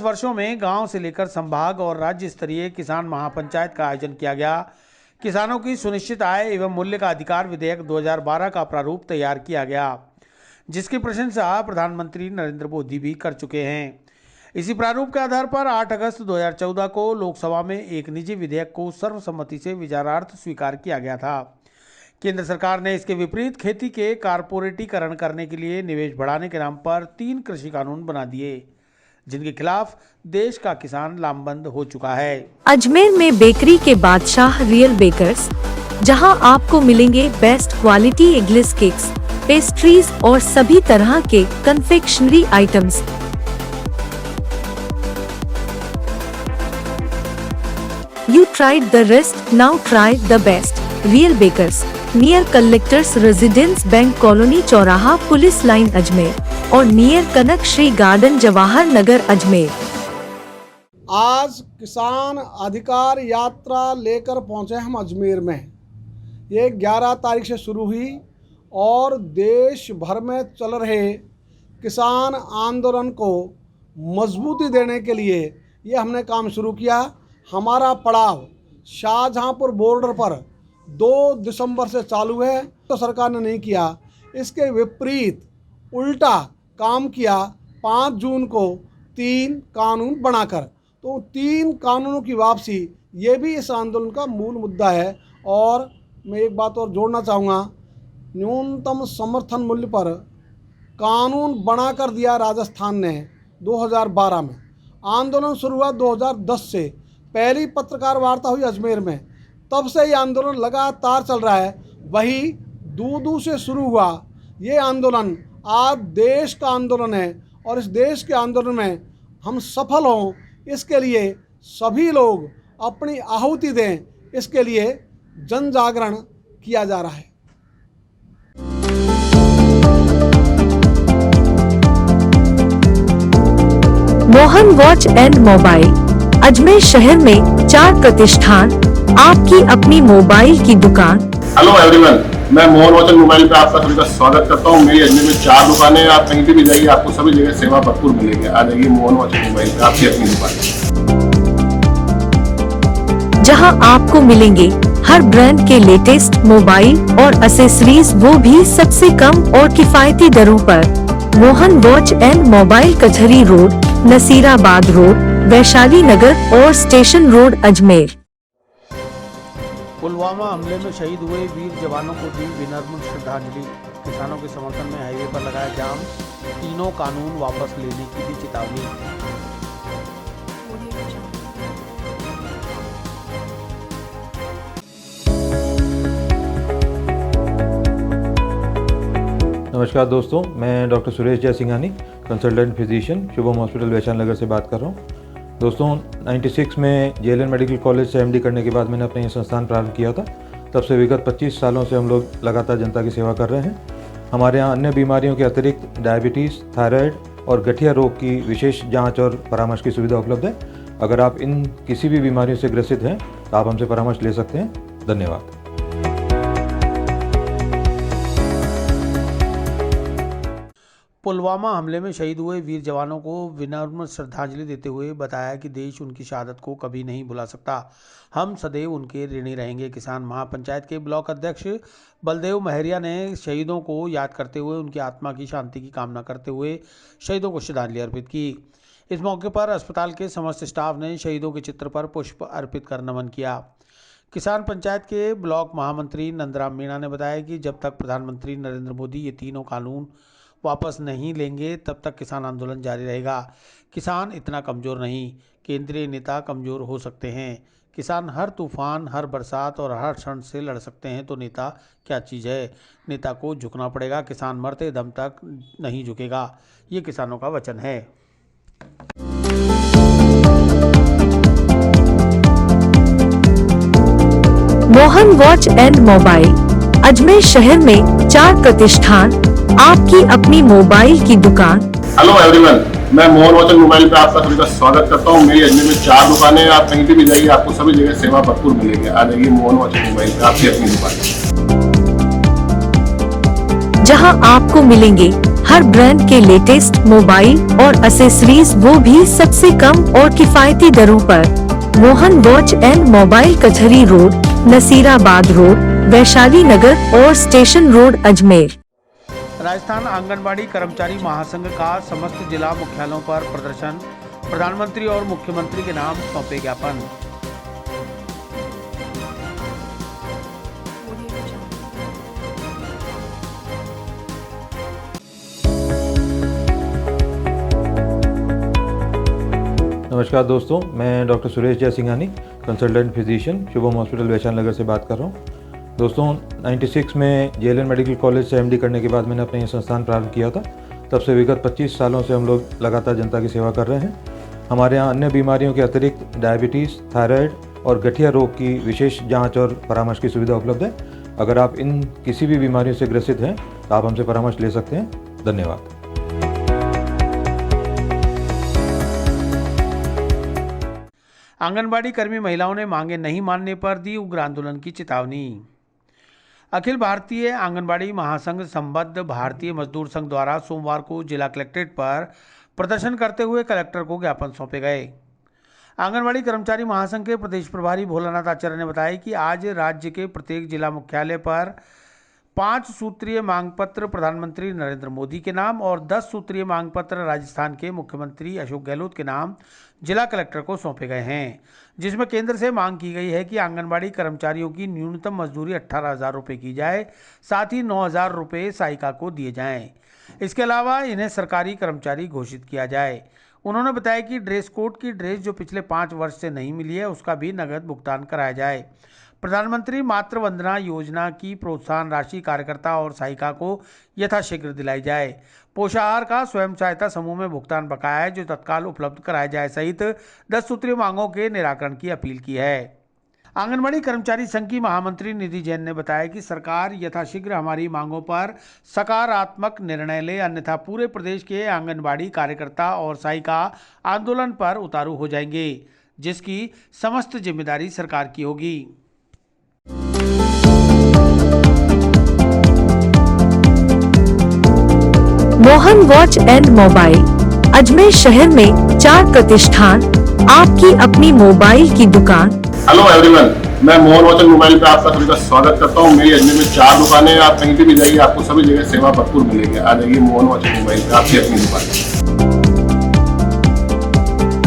वर्षों में गांव से लेकर संभाग और राज्य स्तरीय किसान महापंचायत का आयोजन किया गया। किसानों की सुनिश्चित आय एवं मूल्य का अधिकार विधेयक 2012 का प्रारूप तैयार किया गया, जिसकी प्रशंसा प्रधानमंत्री नरेंद्र मोदी भी कर चुके हैं। इसी प्रारूप के आधार पर 8 अगस्त 2014 को लोकसभा में एक निजी विधेयक को सर्वसम्मति से विचारार्थ स्वीकार किया गया था। केंद्र सरकार ने इसके विपरीत खेती के कारपोरेटीकरण करने के लिए निवेश बढ़ाने के नाम पर 3 कृषि कानून बना दिए, जिनके खिलाफ देश का किसान लामबंद हो चुका है। अजमेर में बेकरी के बादशाह रियल बेकर्स, जहां आपको मिलेंगे best quality eggless cakes, pastries और सभी तरह के confectionery items. You tried the rest, now try the best. Real Bakers, near Collectors Residence Bank Colony चौराहा पुलिस लाइन अजमेर और नियर कनक श्री गार्डन जवाहर नगर अजमेर। आज किसान अधिकार यात्रा लेकर पहुंचे हम अजमेर में। ये 11 तारीख से शुरू हुई और देश भर में चल रहे किसान आंदोलन को मजबूती देने के लिए ये हमने काम शुरू किया। हमारा पड़ाव शाहजहांपुर बॉर्डर पर 2 दिसंबर से चालू है, तो सरकार ने नहीं किया, इसके विपरीत उल्टा काम किया। 5 जून को 3 कानून बनाकर, तो 3 कानूनों की वापसी ये भी इस आंदोलन का मूल मुद्दा है। और मैं एक बात और जोड़ना चाहूँगा, न्यूनतम समर्थन मूल्य पर कानून बनाकर दिया राजस्थान ने 2012 में। आंदोलन शुरू हुआ 2010 से, पहली पत्रकार वार्ता हुई अजमेर में, तब से ये आंदोलन लगातार चल रहा है। वही दूदू से शुरू हुआ ये आंदोलन आज देश का आंदोलन है और इस देश के आंदोलन में हम सफल हों, इसके लिए सभी लोग अपनी आहुति दें, इसके लिए जन जागरण किया जा रहा है। Mohan watch and mobile, Ajmer शहर में 4 प्रतिष्ठान, आपकी अपनी मोबाइल की दुकान। हेलो एवरीवन, मैं मोहन वॉच एंड मोबाइल पे आपका सभी का स्वागत करता हूँ। मेरी अजमेर में 4 दुकानें हैं। आप कहीं भी जाइए, आपको सभी जगह सेवा भरपूर मिलेगी। आ जाइए मोहन वॉच एंड मोबाइल पे, आपकी अपनी दुकान, जहां आपको मिलेंगे हर ब्रांड के लेटेस्ट मोबाइल और एसेसरीज, वो भी सबसे कम और किफायती दरों पर। मोहन वॉच एंड मोबाइल, कचहरी रोड, नसीराबाद रोड, वैशाली नगर और स्टेशन रोड अजमेर। पुलवामा हमले में शहीद हुए वीर जवानों को दी विनम्र श्रद्धांजलि। किसानों के समर्थन में हाईवे पर लगाया जाम, 3 कानून वापस लेने की दी चेतावनी। नमस्कार दोस्तों, मैं doctor Suresh Jaisinghani, consultant physician, Shubham hospital Vaishali Nagar से बात कर रहा हूँ। दोस्तों 96 में JLN मेडिकल कॉलेज से MD करने के बाद मैंने अपना ये संस्थान प्रारंभ किया था। तब से विगत 25 सालों से हम लोग लगातार जनता की सेवा कर रहे हैं। हमारे यहाँ अन्य बीमारियों के अतिरिक्त डायबिटीज़, थायराइड और गठिया रोग की विशेष जांच और परामर्श की सुविधा उपलब्ध है। अगर आप इन किसी भी बीमारियों से ग्रसित हैं तो आप हमसे परामर्श ले सकते हैं। धन्यवाद। पुलवामा हमले में शहीद हुए वीर जवानों को विनम्र श्रद्धांजलि देते हुए बताया कि देश उनकी शहादत को कभी नहीं भुला सकता। हम सदैव उनके ऋणी रहेंगे। किसान महापंचायत के ब्लॉक अध्यक्ष बलदेव महरिया ने शहीदों को याद करते हुए उनकी आत्मा की शांति की कामना करते हुए शहीदों को श्रद्धांजलि अर्पित की। इस मौके पर अस्पताल के समस्त स्टाफ ने शहीदों के चित्र पर पुष्प अर्पित कर नमन किया। किसान पंचायत के ब्लॉक महामंत्री नंदराम मीणा ने बताया कि जब तक प्रधानमंत्री नरेंद्र मोदी ये 3 कानून वापस नहीं लेंगे तब तक किसान आंदोलन जारी रहेगा। किसान इतना कमज़ोर नहीं, केंद्रीय नेता कमज़ोर हो सकते हैं। किसान हर तूफान, हर बरसात और हर क्षण से लड़ सकते हैं, तो नेता क्या चीज़ है। नेता को झुकना पड़ेगा, किसान मरते दम तक नहीं झुकेगा। ये किसानों का वचन है। Mohan watch and mobile Ajmer शहर में 4 प्रतिष्ठान, आपकी अपनी मोबाइल की दुकान। हेलो एवरीवन, मैं मोहन वॉच एंड मोबाइल पे आपका सभी का स्वागत करता हूँ। मेरी अजमेर में 4 दुकानें हैं। आप कहीं भी जाइए, आपको सभी जगह सेवा भरपूर मिलेगी। आ जाइए मोहन वॉच एंड मोबाइल पे, आपकी अपनी दुकान, जहां आपको मिलेंगे हर ब्रांड के लेटेस्ट मोबाइल और एसेसरीज, वो भी सबसे कम और किफायती दरों पर। मोहन वॉच एंड मोबाइल कचहरी रोड, नसीराबाद रोड, वैशाली नगर और स्टेशन रोड अजमेर। राजस्थान आंगनबाड़ी कर्मचारी महासंघ का समस्त जिला मुख्यालयों पर प्रदर्शन, प्रधानमंत्री और मुख्यमंत्री के नाम सौंपे ज्ञापन। नमस्कार दोस्तों, मैं doctor Suresh Jaisinghani, consultant physician, Shubham hospital Vaishali Nagar से बात कर रहा हूँ। दोस्तों 96 में जेएलएन मेडिकल कॉलेज से एमडी करने के बाद मैंने अपना ये संस्थान प्रारंभ किया था। तब से विगत 25 सालों से हम लोग लगातार जनता की सेवा कर रहे हैं। हमारे यहाँ अन्य बीमारियों के अतिरिक्त डायबिटीज़, थायराइड और गठिया रोग की विशेष जाँच और परामर्श की सुविधा उपलब्ध है। अगर आप इन किसी भी बीमारियों से ग्रसित हैं तो आप हमसे परामर्श ले सकते हैं। धन्यवाद। आंगनबाड़ी कर्मी महिलाओं ने मांगे नहीं मानने पर दी उग्र आंदोलन की चेतावनी। अखिल भारतीय आंगनबाड़ी महासंघ संबद्ध भारतीय मजदूर संघ द्वारा सोमवार को जिला कलेक्ट्रेट पर प्रदर्शन करते हुए कलेक्टर को ज्ञापन सौंपे गए। आंगनबाड़ी कर्मचारी महासंघ के प्रदेश प्रभारी भोलानाथ आचार्य ने बताया कि आज राज्य के प्रत्येक जिला मुख्यालय पर 5 सूत्रीय मांग पत्र प्रधानमंत्री नरेंद्र मोदी के नाम और 10 सूत्रीय मांग पत्र राजस्थान के मुख्यमंत्री अशोक गहलोत के नाम जिला कलेक्टर को सौंपे गए हैं, जिसमें केंद्र से मांग की गई है कि आंगनबाड़ी कर्मचारियों की न्यूनतम मजदूरी 18,000 रुपये की जाए, साथ ही 9,000 रुपये सहायिका को दिए जाएं। इसके अलावा इन्हें सरकारी कर्मचारी घोषित किया जाए। उन्होंने बताया कि ड्रेस कोड की ड्रेस जो पिछले 5 वर्ष से नहीं मिली है, उसका भी नगद भुगतान कराया जाए। प्रधानमंत्री मातृ वंदना योजना की प्रोत्साहन राशि कार्यकर्ता और सहायिका को यथाशीघ्र दिलाई जाए। पोषाहार का स्वयं सहायता समूह में भुगतान बकाया है जो तत्काल उपलब्ध कराया जाए, सहित 10 सूत्रीय मांगों के निराकरण की अपील की है। आंगनबाड़ी कर्मचारी संघ की महामंत्री निधि जैन ने बताया कि सरकार यथाशीघ्र हमारी मांगों पर सकारात्मक निर्णय ले, अन्यथा पूरे प्रदेश के आंगनबाड़ी कार्यकर्ता और सहायिका आंदोलन पर उतारू हो जाएंगे, जिसकी समस्त जिम्मेदारी सरकार की होगी। Mohan watch and mobile Ajmer शहर में 4 प्रतिष्ठान, आपकी अपनी मोबाइल की दुकान। हेलो एवरीवन, मैं मोहन वॉच एंड मोबाइल पे आपका सभी का स्वागत करता हूँ। मेरी अजमेर में 4 दुकानें हैं। आप कहीं भी जाइए, आपको सभी जगह सेवा भरपूर मिलेगी। आ जाइए मोहन वॉच एंड मोबाइल पे, आपकी अपनी दुकान,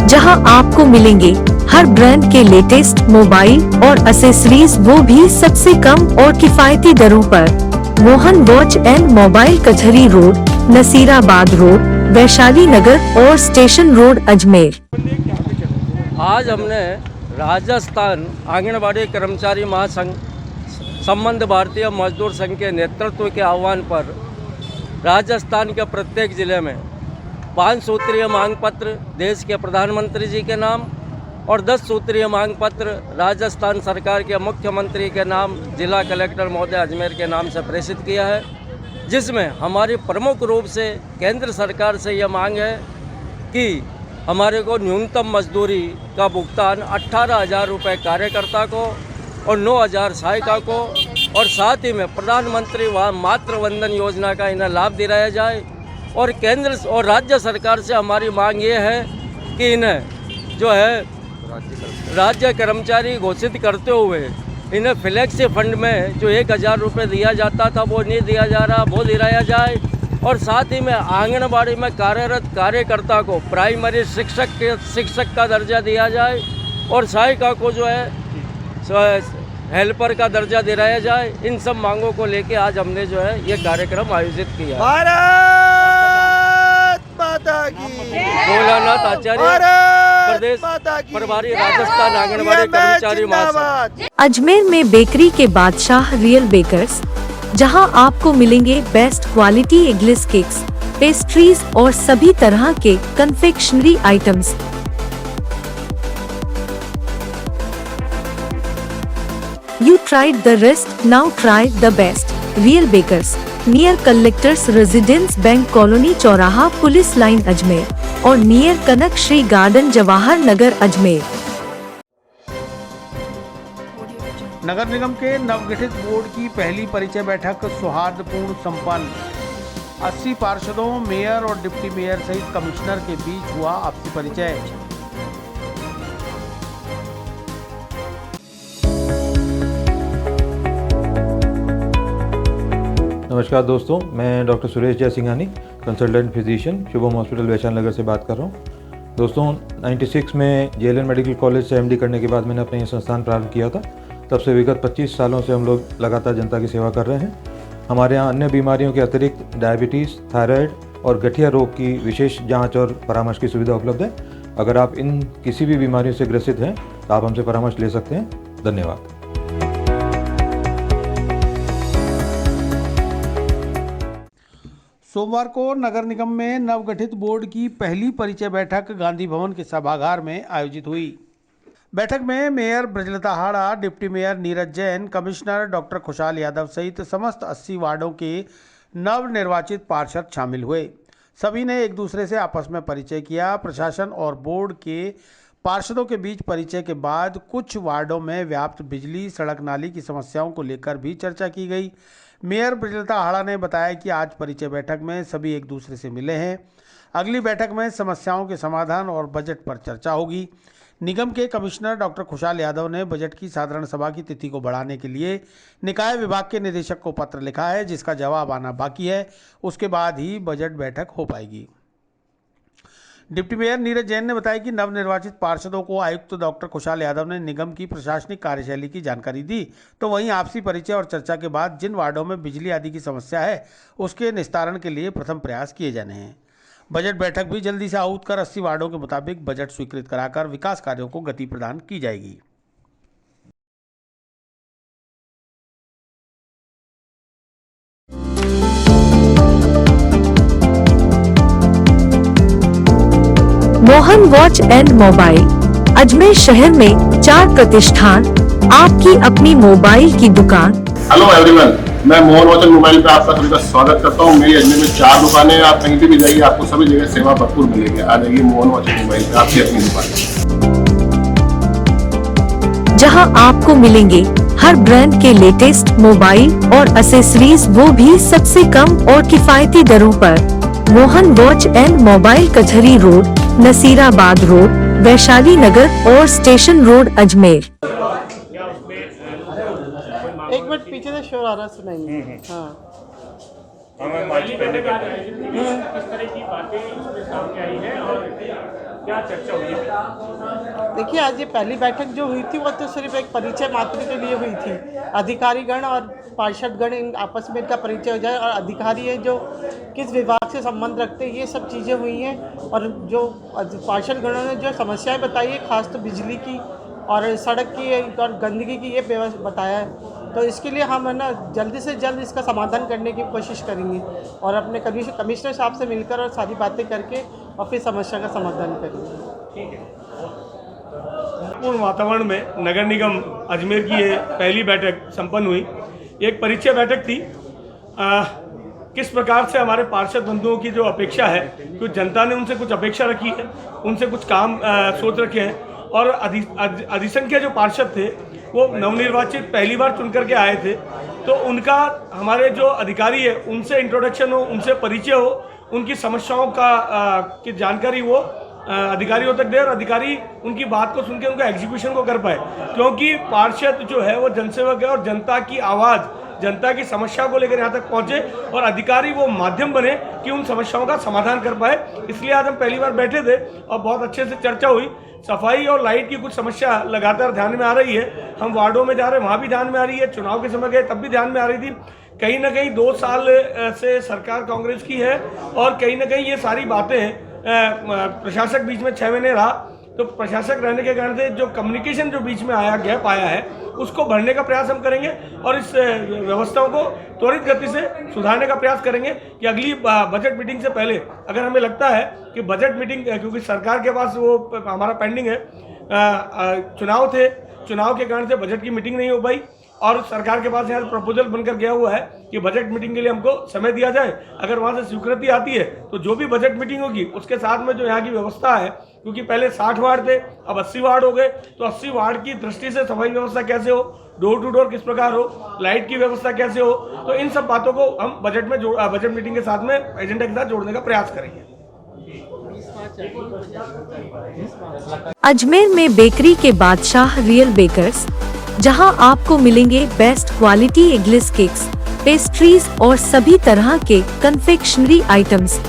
जहां आपको मिलेंगे हर ब्रांड के लेटेस्ट मोबाइल और एसेसरीज, वो भी सबसे कम और किफायती दरों पर। मोहन वॉच एंड मोबाइल कचहरी रोड, नसीराबाद रोड, वैशाली नगर और स्टेशन रोड अजमेर। आज हमने राजस्थान आंगनबाड़ी कर्मचारी महासंघ संबंध भारतीय मजदूर संघ के नेतृत्व के आह्वान पर राजस्थान के प्रत्येक जिले में 5 सूत्रीय मांग पत्र देश के प्रधानमंत्री जी के नाम और 10 सूत्रीय मांग पत्र राजस्थान सरकार के मुख्यमंत्री के नाम जिला कलेक्टर महोदय अजमेर के नाम से प्रेषित किया है, जिसमें हमारी प्रमुख रूप से केंद्र सरकार से यह मांग है कि हमारे को न्यूनतम मजदूरी का भुगतान 18,000 रुपये कार्यकर्ता को और 9,000 सहायिका को, और साथ ही में प्रधानमंत्री मातृ वंदन योजना का इन्हें लाभ दिलाया जाए। और केंद्र और राज्य सरकार से हमारी मांग ये है कि इन्हें जो है राज्य कर्मचारी घोषित करते हुए इन्हें फ्लेक्सी फंड में जो 1,000 रुपये दिया जाता था वो नहीं दिया जा रहा, वो दिलाया जाए। और साथ ही में आंगनबाड़ी में कार्यरत कार्यकर्ता को प्राइमरी शिक्षक का दर्जा दिया जाए और सहायिका को जो है हेल्पर का दर्जा दिलाया जाए। इन सब मांगों को लेके आज हमने जो है ये कार्यक्रम आयोजित किया। भारत माता की भोलानाथ आचार्य, प्रदेश प्रभारी राजस्थान आंगनबाड़ी कर्मचारी महासंघ। अजमेर में बेकरी के बादशाह रियल बेकर्स, जहां आपको मिलेंगे best quality eggless cakes, pastries और सभी तरह के confectionery items. You tried the rest, now try the best. Real Bakers, near Collectors Residence Bank Colony चौराहा पुलिस लाइन अजमेर और नियर कनक श्री गार्डन जवाहर नगर अजमेर। नगर निगम के नवगठित बोर्ड की पहली परिचय बैठक सौहार्दपूर्ण संपन्न। 80 पार्षदों, मेयर और डिप्टी मेयर सहित कमिश्नर के बीच हुआ आपसी परिचय। नमस्कार दोस्तों, मैं doctor Suresh Jaisinghani, consultant physician, Shubham hospital Vaishali Nagar से बात कर रहा हूँ। दोस्तों 96 में जेएलएन मेडिकल कॉलेज से एमडी करने के बाद मैंने अपना ये संस्थान प्रारंभ किया था। तब से विगत 25 सालों से हम लोग लगातार जनता की सेवा कर रहे हैं। हमारे यहाँ अन्य बीमारियों के अतिरिक्त डायबिटीज़, थायराइड और गठिया रोग की विशेष जांच और परामर्श की सुविधा उपलब्ध है। अगर आप इन किसी भी बीमारियों से ग्रसित हैं तो आप हमसे परामर्श ले सकते हैं। धन्यवाद। सोमवार को नगर निगम में नवगठित बोर्ड की पहली परिचय बैठक गांधी भवन के सभागार में आयोजित हुई। बैठक में mayor Brajlata Hada, deputy mayor Neeraj Jain, commissioner doctor Khushhal Yadav सहित समस्त 80 वार्डों के नवनिर्वाचित पार्षद शामिल हुए। सभी ने एक दूसरे से आपस में परिचय किया। प्रशासन और बोर्ड के पार्षदों के बीच परिचय के बाद कुछ वार्डों में व्याप्त बिजली, सड़क, नाली की समस्याओं को लेकर भी चर्चा की गई। मेयर ब्रजलता हाड़ा ने बताया कि आज परिचय बैठक में सभी एक दूसरे से मिले हैं। अगली बैठक में समस्याओं के समाधान और बजट पर चर्चा होगी। निगम के कमिश्नर डॉक्टर खुशहाल यादव ने बजट की साधारण सभा की तिथि को बढ़ाने के लिए निकाय विभाग के निदेशक को पत्र लिखा है, जिसका जवाब आना बाकी है। उसके बाद ही बजट बैठक हो पाएगी। डिप्टी मेयर नीरज जैन ने बताया कि नवनिर्वाचित पार्षदों को आयुक्त डॉक्टर खुशहाल यादव ने निगम की प्रशासनिक कार्यशैली की जानकारी दी। तो वहीं आपसी परिचय और चर्चा के बाद जिन वार्डों में बिजली आदि की समस्या है उसके निस्तारण के लिए प्रथम प्रयास किए जाने हैं। बजट बैठक भी जल्दी से आहूत कर 80 वार्डों के मुताबिक बजट स्वीकृत कराकर विकास कार्यों को गति प्रदान की जाएगी। Mohan watch and mobile, Ajmer शहर में 4 प्रतिष्ठान, आपकी अपनी मोबाइल की दुकान। हेलो एवरीवन, मैं मोहन वॉच एंड मोबाइल पे आपका सभी का स्वागत करता हूँ। मेरी अजमेर में 4 दुकानें हैं। आप कहीं भी जाइए, आपको सभी जगह सेवा भरपूर मिलेगी। आ जाइए मोहन वॉच एंड मोबाइल पे, आपकी अपनी दुकान, जहां आपको मिलेंगे हर ब्रांड के लेटेस्ट मोबाइल और एक्सेसरीज, वो भी सबसे कम और किफायती दरों पर। मोहन वॉच एंड मोबाइल, कचहरी रोड, नसीराबाद रोड, वैशाली नगर और स्टेशन रोड, अजमेर। एक मिनट पीछे से शोर आ रहा, सुनाइए। हाँ, किस तरह की बातें इसमें सामने आई है और क्या चर्चा हुई है? देखिए, आज ये पहली बैठक जो हुई थी वो तो सिर्फ एक परिचय मात्र के लिए हुई थी। अधिकारीगण और पार्षदगण इन आपस में इनका परिचय हो जाए और अधिकारी है जो किस विभाग से संबंध रखते हैं, ये सब चीज़ें हुई हैं। और जो पार्षदगणों ने जो समस्याएं बताई है, खास तो बिजली की और सड़क की और गंदगी की, ये बताया है। तो इसके लिए हम है ना जल्दी से जल्द इसका समाधान करने की कोशिश करेंगे और अपने कमिश्नर साहब से मिलकर और सारी बातें करके और फिर समस्या का समाधान करेंगे। ठीक है। पूर्ण वातावरण में नगर निगम अजमेर की ये पहली बैठक संपन्न हुई। एक परिचय बैठक थी। किस प्रकार से हमारे पार्षद बंधुओं की जो अपेक्षा है, क्योंकि जनता ने उनसे कुछ अपेक्षा रखी है, उनसे कुछ काम सोच रखे हैं। और अधिसंख्य जो पार्षद थे वो नवनिर्वाचित पहली बार चुन करके आए थे, तो उनका हमारे जो अधिकारी है उनसे इंट्रोडक्शन हो, उनसे परिचय हो, उनकी समस्याओं की जानकारी वो अधिकारियों तक दे और अधिकारी उनकी बात को सुन के उनका एग्जीक्यूशन को कर पाए। क्योंकि पार्षद जो है वो जनसेवक है और जनता की आवाज़, जनता की समस्या को लेकर यहाँ तक पहुँचे और अधिकारी वो माध्यम बने कि उन समस्याओं का समाधान कर पाए। इसलिए आज हम पहली बार बैठे थे और बहुत अच्छे से चर्चा हुई। सफाई और लाइट की कुछ समस्या लगातार ध्यान में आ रही है। हम वार्डों में जा रहे हैं, वहाँ भी ध्यान में आ रही है। चुनाव के समय गए तब भी ध्यान में आ रही थी। कहीं ना कहीं 2 साल से सरकार कांग्रेस की है और कहीं ना कहीं ये सारी बातें प्रशासक बीच में 6 महीने रहा, तो प्रशासक रहने के कारण से जो कम्युनिकेशन जो बीच में आया, गैप आया है, उसको भरने का प्रयास हम करेंगे और इस व्यवस्थाओं को त्वरित गति से सुधारने का प्रयास करेंगे कि अगली बजट मीटिंग से पहले, अगर हमें लगता है कि बजट मीटिंग, क्योंकि सरकार के पास वो हमारा पेंडिंग है, चुनाव थे, चुनाव के कारण से बजट की मीटिंग नहीं हो पाई, और सरकार के पास यहाँ प्रपोजल बनकर गया हुआ है कि बजट मीटिंग के लिए हमको समय दिया जाए। अगर वहाँ से स्वीकृति आती है तो जो भी बजट मीटिंग होगी उसके साथ में जो यहाँ की व्यवस्था है, क्योंकि पहले 60 वार्ड थे, अब 80 वार्ड हो गए, तो 80 वार्ड की दृष्टि से सफाई व्यवस्था कैसे हो, डोर टू डोर किस प्रकार हो, लाइट की व्यवस्था कैसे हो, तो इन सब बातों को हम बजट मीटिंग के साथ में एजेंडा के साथ जोड़ने का प्रयास करेंगे। अजमेर में बेकरी के बादशाह रियल बेकर्स, जहां आपको मिलेंगे best quality eggless cakes, pastries और सभी तरह के confectionery items.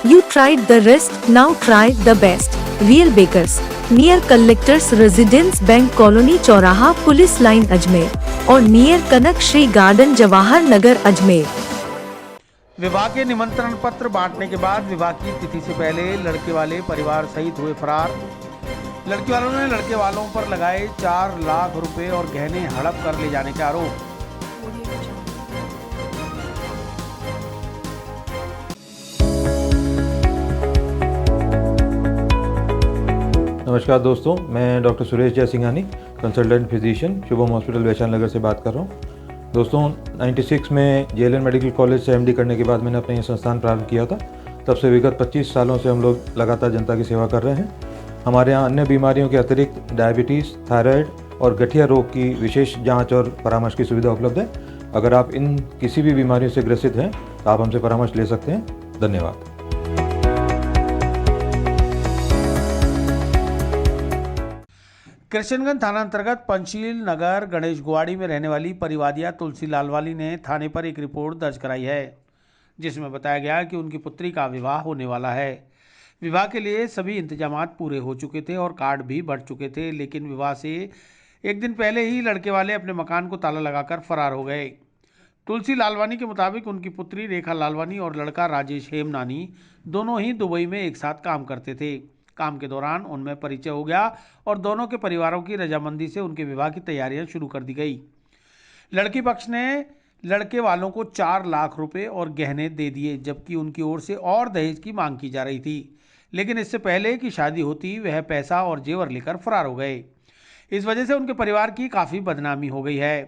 You tried the rest, now try the best. Real Bakers, near Collectors Residence Bank Colony चौराहा पुलिस लाइन अजमेर और नियर कनक श्री गार्डन जवाहर नगर अजमेर। विवाह के निमंत्रण पत्र बांटने के बाद विवाह की तिथि से पहले लड़के वाले परिवार सहित हुए फरार। लड़की वालों ने लड़के वालों पर लगाए 4 लाख रुपए और गहने हड़प कर ले जाने के आरोप। नमस्कार दोस्तों, मैं doctor Suresh Jaisinghani, consultant physician, Shubham hospital Vaishali Nagar से बात कर रहा हूँ। दोस्तों 96 में जेएलएन मेडिकल कॉलेज से एमडी करने के बाद मैंने अपना ये संस्थान प्रारंभ किया था। तब से विगत 25 सालों से हम लोग लगातार जनता की सेवा कर रहे हैं। हमारे यहाँ अन्य बीमारियों के अतिरिक्त डायबिटीज़, थायराइड और गठिया रोग की विशेष जांच और परामर्श की सुविधा उपलब्ध है। अगर आप इन किसी भी बीमारियों से ग्रसित हैं तो आप हमसे परामर्श ले सकते हैं। धन्यवाद। कृष्णगंज थाना अंतर्गत पंचशील नगर गणेश गुवाड़ी में रहने वाली परिवादिया तुलसी लालवानी ने थाने पर एक रिपोर्ट दर्ज कराई है, जिसमें बताया गया कि उनकी पुत्री का विवाह होने वाला है। विवाह के लिए सभी इंतजामात पूरे हो चुके थे और कार्ड भी बढ़ चुके थे, लेकिन विवाह से एक दिन पहले ही लड़के वाले अपने मकान को ताला लगाकर फरार हो गए। तुलसी लालवानी के मुताबिक उनकी पुत्री रेखा लालवानी और लड़का राजेश हेमनानी दोनों ही दुबई में एक साथ काम करते थे। काम के दौरान उनमें परिचय हो गया और दोनों के परिवारों की रजामंदी से उनके विवाह की तैयारियां शुरू कर दी गई। लड़की पक्ष ने लड़के वालों को 4 लाख रुपए और गहने दे दिए, जबकि उनकी ओर से और दहेज की मांग की जा रही थी। लेकिन इससे पहले कि शादी होती वह पैसा और जेवर लेकर फरार हो गए। इस वजह से उनके परिवार की काफ़ी बदनामी हो गई है।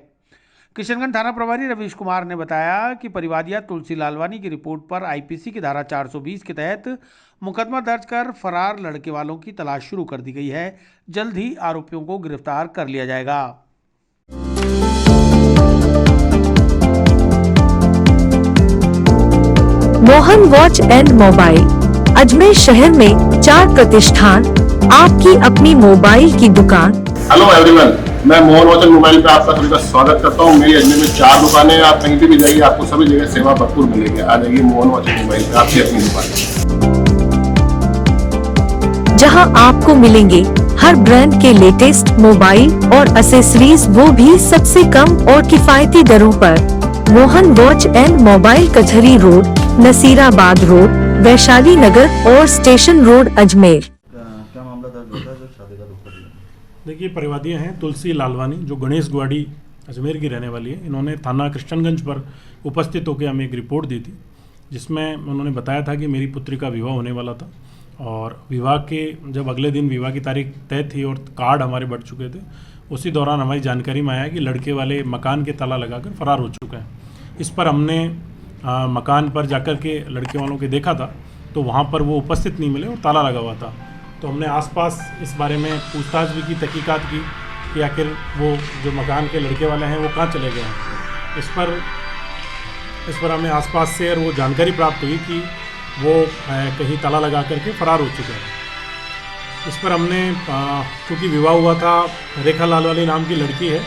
किशनगंज थाना प्रभारी रवीश कुमार ने बताया कि परिवादिया तुलसी लालवानी की रिपोर्ट पर आईपीसी की धारा 420 के तहत मुकदमा दर्ज कर फरार लड़के वालों की तलाश शुरू कर दी गई है। जल्द ही आरोपियों को गिरफ्तार कर लिया जाएगा। Mohan watch and mobile, Ajmer शहर में 4 प्रतिष्ठान, आपकी अपनी मोबाइल की दुकान। हेलो एवरीवन, मैं मोहन वॉच एंड मोबाइल पे आपका सभी का स्वागत करता हूँ। मेरी अजमेर में 4 दुकानें हैं। आप कहीं भी जाइए, आपको सभी जगह सेवा भरपूर मिलेगी। आ जाइए मोहन वॉच एंड मोबाइल पे, आपकी अपनी दुकान, जहां आपको मिलेंगे हर ब्रांड के लेटेस्ट मोबाइल और एसेसरीज, वो भी सबसे कम और किफायती दरों पर। मोहन वॉच एंड मोबाइल, कचहरी रोड, नसीराबाद रोड, वैशाली नगर और स्टेशन रोड, अजमेर। क्या मामला दर्ज होता है जो शादी का रुख कर लिया? देखिए, परिवादियाँ हैं तुलसी लालवानी, जो गणेश गुवाड़ी अजमेर की रहने वाली है। इन्होंने थाना कृष्णगंज पर उपस्थित होकर हमें एक रिपोर्ट दी थी, जिसमें उन्होंने बताया था कि मेरी पुत्री का विवाह होने वाला था और विवाह के जब अगले दिन विवाह की तारीख तय थी और कार्ड हमारे बढ़ चुके थे, उसी दौरान हमारी जानकारी में आया कि लड़के वाले मकान के ताला लगाकर फरार हो चुके हैं। इस पर हमने मकान पर जाकर के लड़के वालों के देखा था, तो वहाँ पर वो उपस्थित नहीं मिले और ताला लगा हुआ था। तो हमने आसपास इस बारे में पूछताछ भी की, तहकीकात की कि आखिर वो जो मकान के लड़के वाले हैं वो कहाँ चले गए हैं। इस पर हमें आसपास से और वो जानकारी प्राप्त हुई कि वो कहीं ताला लगा करके फरार हो चुके हैं। इस पर हमने, क्योंकि विवाह हुआ था, रेखा लालवानी नाम की लड़की है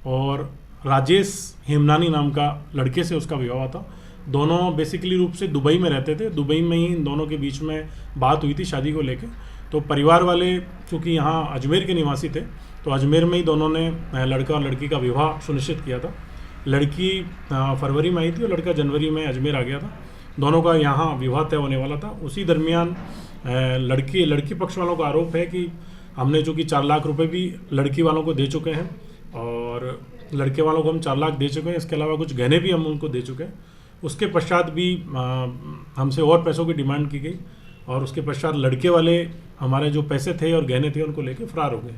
और राजेश हेमनानी नाम का लड़के से उसका विवाह हुआ था। दोनों बेसिकली रूप से दुबई में रहते थे। दुबई में ही इन दोनों के बीच में बात हुई थी शादी को लेकर। तो परिवार वाले चूँकि यहाँ अजमेर के निवासी थे, तो अजमेर में ही दोनों ने लड़का और लड़की का विवाह सुनिश्चित किया था। लड़की फरवरी में आई थी और लड़का जनवरी में अजमेर आ गया था। दोनों का यहाँ विवाह तय होने वाला था। उसी दरमियान लड़की पक्ष वालों का आरोप है कि हमने जो कि 4 लाख रुपए भी लड़की वालों को दे चुके हैं और लड़के वालों को हम 4 लाख दे चुके हैं। इसके अलावा कुछ गहने भी हम उनको दे चुके हैं। उसके पश्चात भी हमसे और पैसों की डिमांड की गई और उसके पश्चात लड़के वाले हमारे जो पैसे थे और गहने थे उनको लेके फरार हो गए।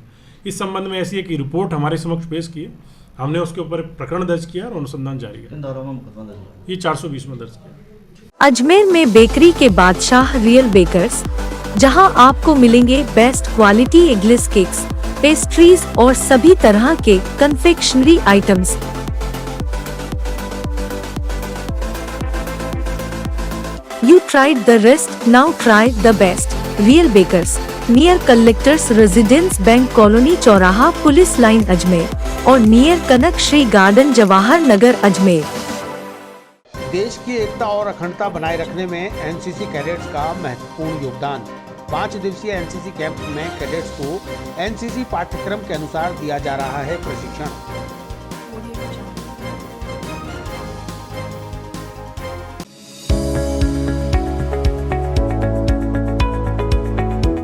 इस संबंध में ऐसी एक रिपोर्ट हमारे समक्ष पेश की है, हमने उसके ऊपर प्रकरण दर्ज किया और अनुसंधान जारी किया। ये 420 में दर्ज किया। अजमेर में बेकरी के बादशाह रियल बेकर्स, जहां आपको मिलेंगे best quality eggless cakes, pastries और सभी तरह के confectionery items. You tried the rest, now try the best. Real Bakers, near Collectors Residence Bank Colony चौराहा पुलिस लाइन अजमेर और नियर कनक श्री गार्डन जवाहर नगर अजमेर। देश की एकता और अखंडता बनाए रखने में एनसीसी कैडेट्स का महत्वपूर्ण योगदान। 5 दिवसीय एनसीसी कैंप में कैडेट्स को एनसीसी पाठ्यक्रम के अनुसार दिया जा रहा है प्रशिक्षण।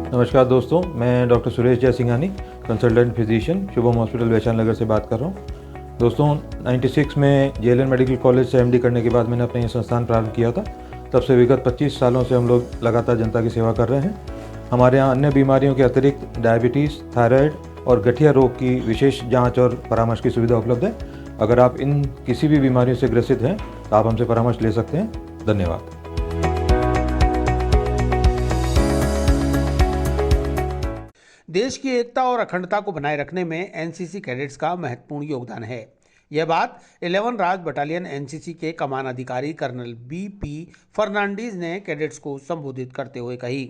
नमस्कार दोस्तों, मैं doctor Suresh Jaisinghani, consultant physician, Shubham hospital Vaishali Nagar से बात कर रहा हूँ। दोस्तों 96 में जेएलएन मेडिकल कॉलेज से एमडी करने के बाद मैंने अपना ये संस्थान प्रारंभ किया था। तब से विगत 25 सालों से हम लोग लगातार जनता की सेवा कर रहे हैं। हमारे यहाँ अन्य बीमारियों के अतिरिक्त डायबिटीज़, थायराइड और गठिया रोग की विशेष जाँच और परामर्श की सुविधा उपलब्ध है। अगर आप इन किसी भी बीमारियों से ग्रसित हैं तो आप हमसे परामर्श ले सकते हैं। धन्यवाद। देश की एकता और अखंडता को बनाए रखने में एनसीसी कैडेट्स का महत्वपूर्ण योगदान है। यह बात 11 राज बटालियन एनसीसी के कमान अधिकारी कर्नल बीपी फर्नांडीज ने कैडेट्स को संबोधित करते हुए कही।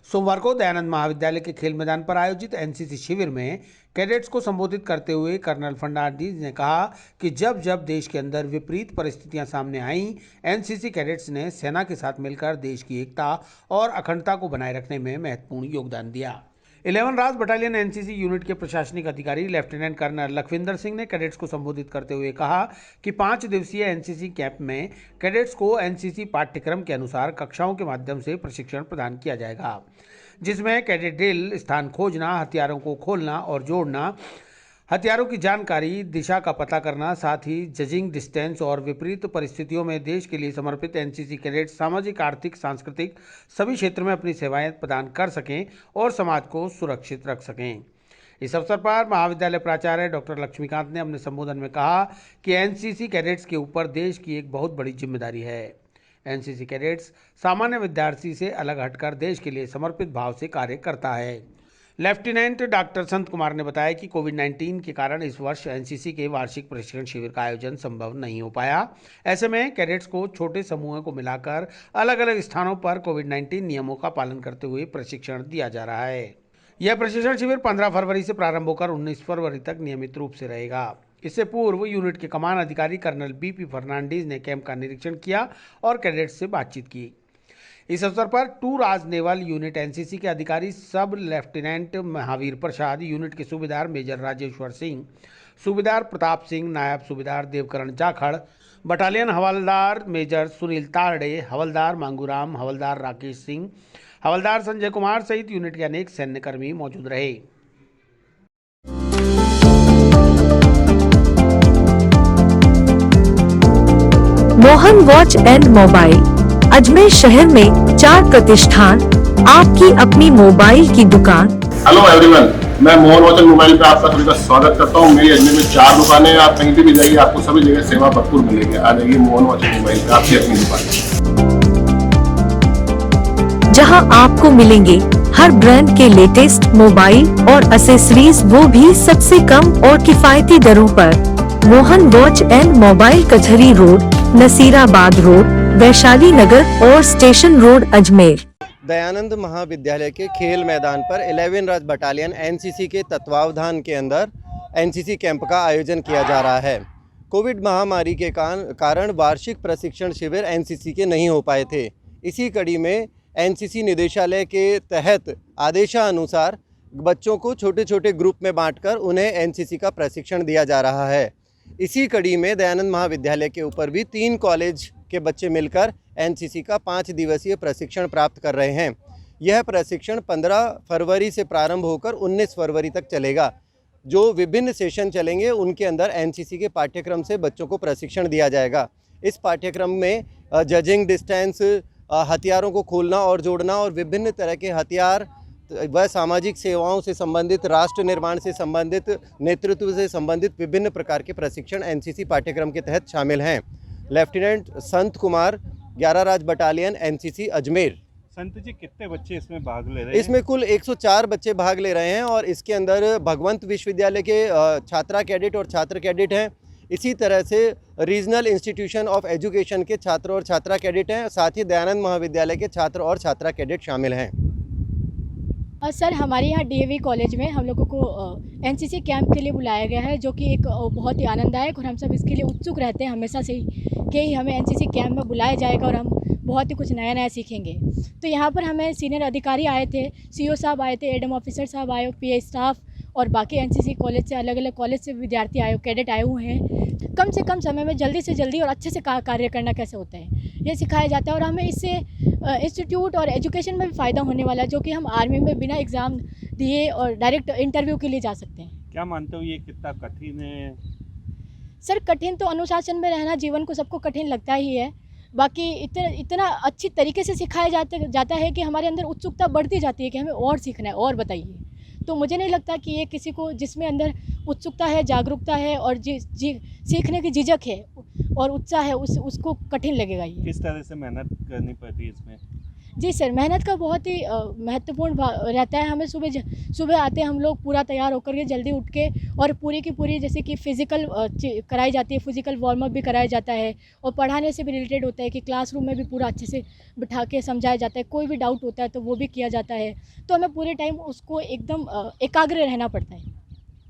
सोमवार को दयानंद महाविद्यालय के खेल मैदान पर आयोजित एनसीसी शिविर में कैडेट्स को संबोधित करते हुए कर्नल फर्नांडीज ने कहा कि जब जब देश के अंदर विपरीत परिस्थितियां सामने आईं, एनसीसी कैडेट्स ने सेना के साथ मिलकर देश की एकता और अखंडता को बनाए रखने में महत्वपूर्ण योगदान दिया। 11 राज बटालियन एनसीसी यूनिट के प्रशासनिक अधिकारी लेफ्टिनेंट कर्नल लखविंदर सिंह ने कैडेट्स को संबोधित करते हुए कहा कि 5 दिवसीय एनसीसी कैंप में कैडेट्स को एनसीसी पाठ्यक्रम के अनुसार कक्षाओं के माध्यम से प्रशिक्षण प्रदान किया जाएगा, जिसमें कैडेट ड्रिल, स्थान खोजना, हथियारों को खोलना और जोड़ना, हथियारों की जानकारी, दिशा का पता करना, साथ ही जजिंग डिस्टेंस और विपरीत परिस्थितियों में देश के लिए समर्पित एनसीसी कैडेट सामाजिक, आर्थिक, सांस्कृतिक सभी क्षेत्र में अपनी सेवाएं प्रदान कर सकें और समाज को सुरक्षित रख सकें। इस अवसर पर महाविद्यालय प्राचार्य डॉक्टर लक्ष्मीकांत ने अपने संबोधन में कहा कि एनसीसी कैडेट्स के ऊपर देश की एक बहुत बड़ी जिम्मेदारी है। एनसीसी कैडेट्स सामान्य विद्यार्थी से अलग हटकर देश के लिए समर्पित भाव से कार्य करता है। लेफ्टिनेंट डॉक्टर संत कुमार ने बताया कि कोविड-19 के कारण इस वर्ष एनसीसी के वार्षिक प्रशिक्षण शिविर का आयोजन संभव नहीं हो पाया। ऐसे में कैडेट्स को छोटे समूहों को मिलाकर अलग अलग स्थानों पर कोविड-19 नियमों का पालन करते हुए प्रशिक्षण दिया जा रहा है। यह प्रशिक्षण शिविर 15 फरवरी से प्रारंभ होकर 19 फरवरी तक नियमित रूप से रहेगा। इससे पूर्व यूनिट के कमान अधिकारी कर्नल बीपी फर्नांडीज ने कैंप का निरीक्षण किया और कैडेट्स से बातचीत की। इस अवसर पर 2 राज नेवल यूनिट एनसीसी के अधिकारी सब लेफ्टिनेंट महावीर प्रसाद, यूनिट के सूबेदार मेजर राजेश्वर सिंह, सूबेदार प्रताप सिंह, नायब सूबेदार देवकरण जाखड़, बटालियन हवलदार मेजर सुनील तारडे, हवलदार मांगूराम, हवलदार राकेश सिंह, हवलदार संजय कुमार सहित यूनिट के अनेक सैन्यकर्मी मौजूद रहे। Mohan watch and mobile, Ajmer शहर में 4 प्रतिष्ठान, आपकी अपनी मोबाइल की दुकान। हेलो एवरीवन, मैं मोहन वॉच एंड मोबाइल पे आपका सभी का स्वागत करता हूँ। मेरी अजमेर में 4 दुकानें हैं, आप कहीं भी जाइए आपको सभी जगह सेवा भरपूर मिलेगी। आ जाइए मोहन वॉच एंड मोबाइल पे, आपकी अपनी दुकान, जहां आपको मिलेंगे हर ब्रांड के लेटेस्ट मोबाइल और एसेसरीज, वो भी सबसे कम और किफायती दरों पर। मोहन वॉच एंड मोबाइल, कचहरी रोड, नसीराबाद रोड, वैशाली नगर और स्टेशन रोड, अजमेर। दयानंद महाविद्यालय के खेल मैदान पर 11 राज बटालियन एनसीसी के तत्वावधान के अंदर एनसीसी कैंप का आयोजन किया जा रहा है। कोविड महामारी के कारण वार्षिक प्रशिक्षण शिविर एनसीसी के नहीं हो पाए थे। इसी कड़ी में एनसीसी निदेशालय के तहत आदेशानुसार बच्चों को छोटे छोटे ग्रुप में बांटकर उन्हें एनसीसी का प्रशिक्षण दिया जा रहा है। इसी कड़ी में दयानंद महाविद्यालय के ऊपर भी 3 कॉलेज के बच्चे मिलकर एनसीसी का 5 दिवसीय प्रशिक्षण प्राप्त कर रहे हैं। यह प्रशिक्षण 15 फरवरी से प्रारंभ होकर 19 फरवरी तक चलेगा। जो विभिन्न सेशन चलेंगे उनके अंदर एनसीसी के पाठ्यक्रम से बच्चों को प्रशिक्षण दिया जाएगा। इस पाठ्यक्रम में जजिंग डिस्टेंस, हथियारों को खोलना और जोड़ना और विभिन्न तरह के हथियार व सामाजिक सेवाओं से संबंधित, राष्ट्र निर्माण से संबंधित, नेतृत्व से संबंधित विभिन्न प्रकार के प्रशिक्षण एनसीसी पाठ्यक्रम के तहत शामिल हैं। लेफ्टिनेंट संत कुमार 11 राज बटालियन एनसीसी अजमेर। संत जी, कितने बच्चे इसमें भाग ले रहे हैं? इसमें कुल 104 बच्चे भाग ले रहे हैं और इसके अंदर भगवंत विश्वविद्यालय के छात्रा कैडेट और छात्र कैडेट हैं। इसी तरह से रीजनल इंस्टीट्यूशन ऑफ एजुकेशन के छात्र और छात्रा कैडेट हैं। साथ ही दयानंद महाविद्यालय के छात्र और छात्रा कैडेट शामिल हैं। सर, हमारे यहाँ डीएवी कॉलेज में हम लोगों को एनसीसी कैंप के लिए बुलाया गया है, जो कि एक बहुत ही आनंददायक, और हम सब इसके लिए उत्सुक रहते हैं हमेशा से ही कि हमें एनसीसी कैंप में बुलाया जाएगा और हम बहुत ही कुछ नया नया सीखेंगे। तो यहाँ पर हमें सीनियर अधिकारी आए थे, सीओ साहब आए थे, एडम ऑफिसर साहब आए, पीए स्टाफ और बाकी एनसीसी कॉलेज से, अलग अलग कॉलेज से विद्यार्थी आए, कैडेट आए हुए हैं। कम से कम समय में जल्दी से जल्दी और अच्छे से कार्य करना कैसे होता है ये सिखाया जाता है और हमें इससे इंस्टीट्यूट और एजुकेशन में भी फ़ायदा होने वाला है, जो कि हम आर्मी में बिना एग्ज़ाम दिए और डायरेक्ट इंटरव्यू के लिए जा सकते हैं। क्या मानते हो ये कितना कठिन है? सर, कठिन तो अनुशासन में रहना जीवन को सबको कठिन लगता ही है। बाकी इतना अच्छी तरीके से सिखाया जाता है कि हमारे अंदर उत्सुकता बढ़ती जाती है कि हमें और सीखना है, और बताइए। तो मुझे नहीं लगता कि ये किसी को जिसमें अंदर उत्सुकता है, जागरूकता है और सीखने की झिझक है और उत्साह है, उसको कठिन लगेगा। ये किस तरह से मेहनत करनी पड़ती है इसमें? जी सर, मेहनत का बहुत ही महत्वपूर्ण रहता है। हमें सुबह आते हैं हम लोग पूरा तैयार होकर के, जल्दी उठ के, और पूरी की पूरी जैसे कि फ़िज़िकल कराई जाती है, फ़िज़िकल वार्म अप भी कराया जाता है और पढ़ाने से भी रिलेटेड होता है कि क्लासरूम में भी पूरा अच्छे से बिठा के समझाया जाता है। कोई भी डाउट होता है तो वो भी किया जाता है। तो हमें पूरे टाइम उसको एकदम एकाग्र रहना पड़ता है।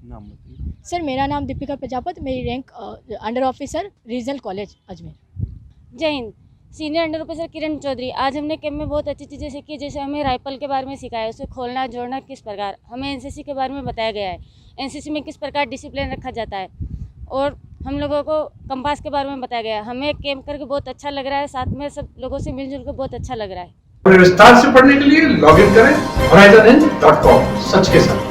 नाम बताइए। सर, मेरा नाम दीपिका प्रजापति, मेरी rank under officer, regional college Ajmer. जय Hind. Senior under officer Kiran Chaudhary. आज हमने कैंप में बहुत अच्छी चीज़ें सीखी, जैसे हमें राइफल के बारे में सिखाया, उसे खोलना जोड़ना किस प्रकार। हमें एनसीसी के बारे में बताया गया है, एनसीसी में किस प्रकार डिसिप्लिन रखा जाता है, और हम लोगों को कंपास के बारे में बताया गया है। हमें कैंप करके बहुत अच्छा लग रहा है, साथ में सब लोगों से मिलजुल कर बहुत अच्छा लग रहा है। विस्तार से पढ़ने के लिए लॉग इन करें horizonn.com, सच के साथ।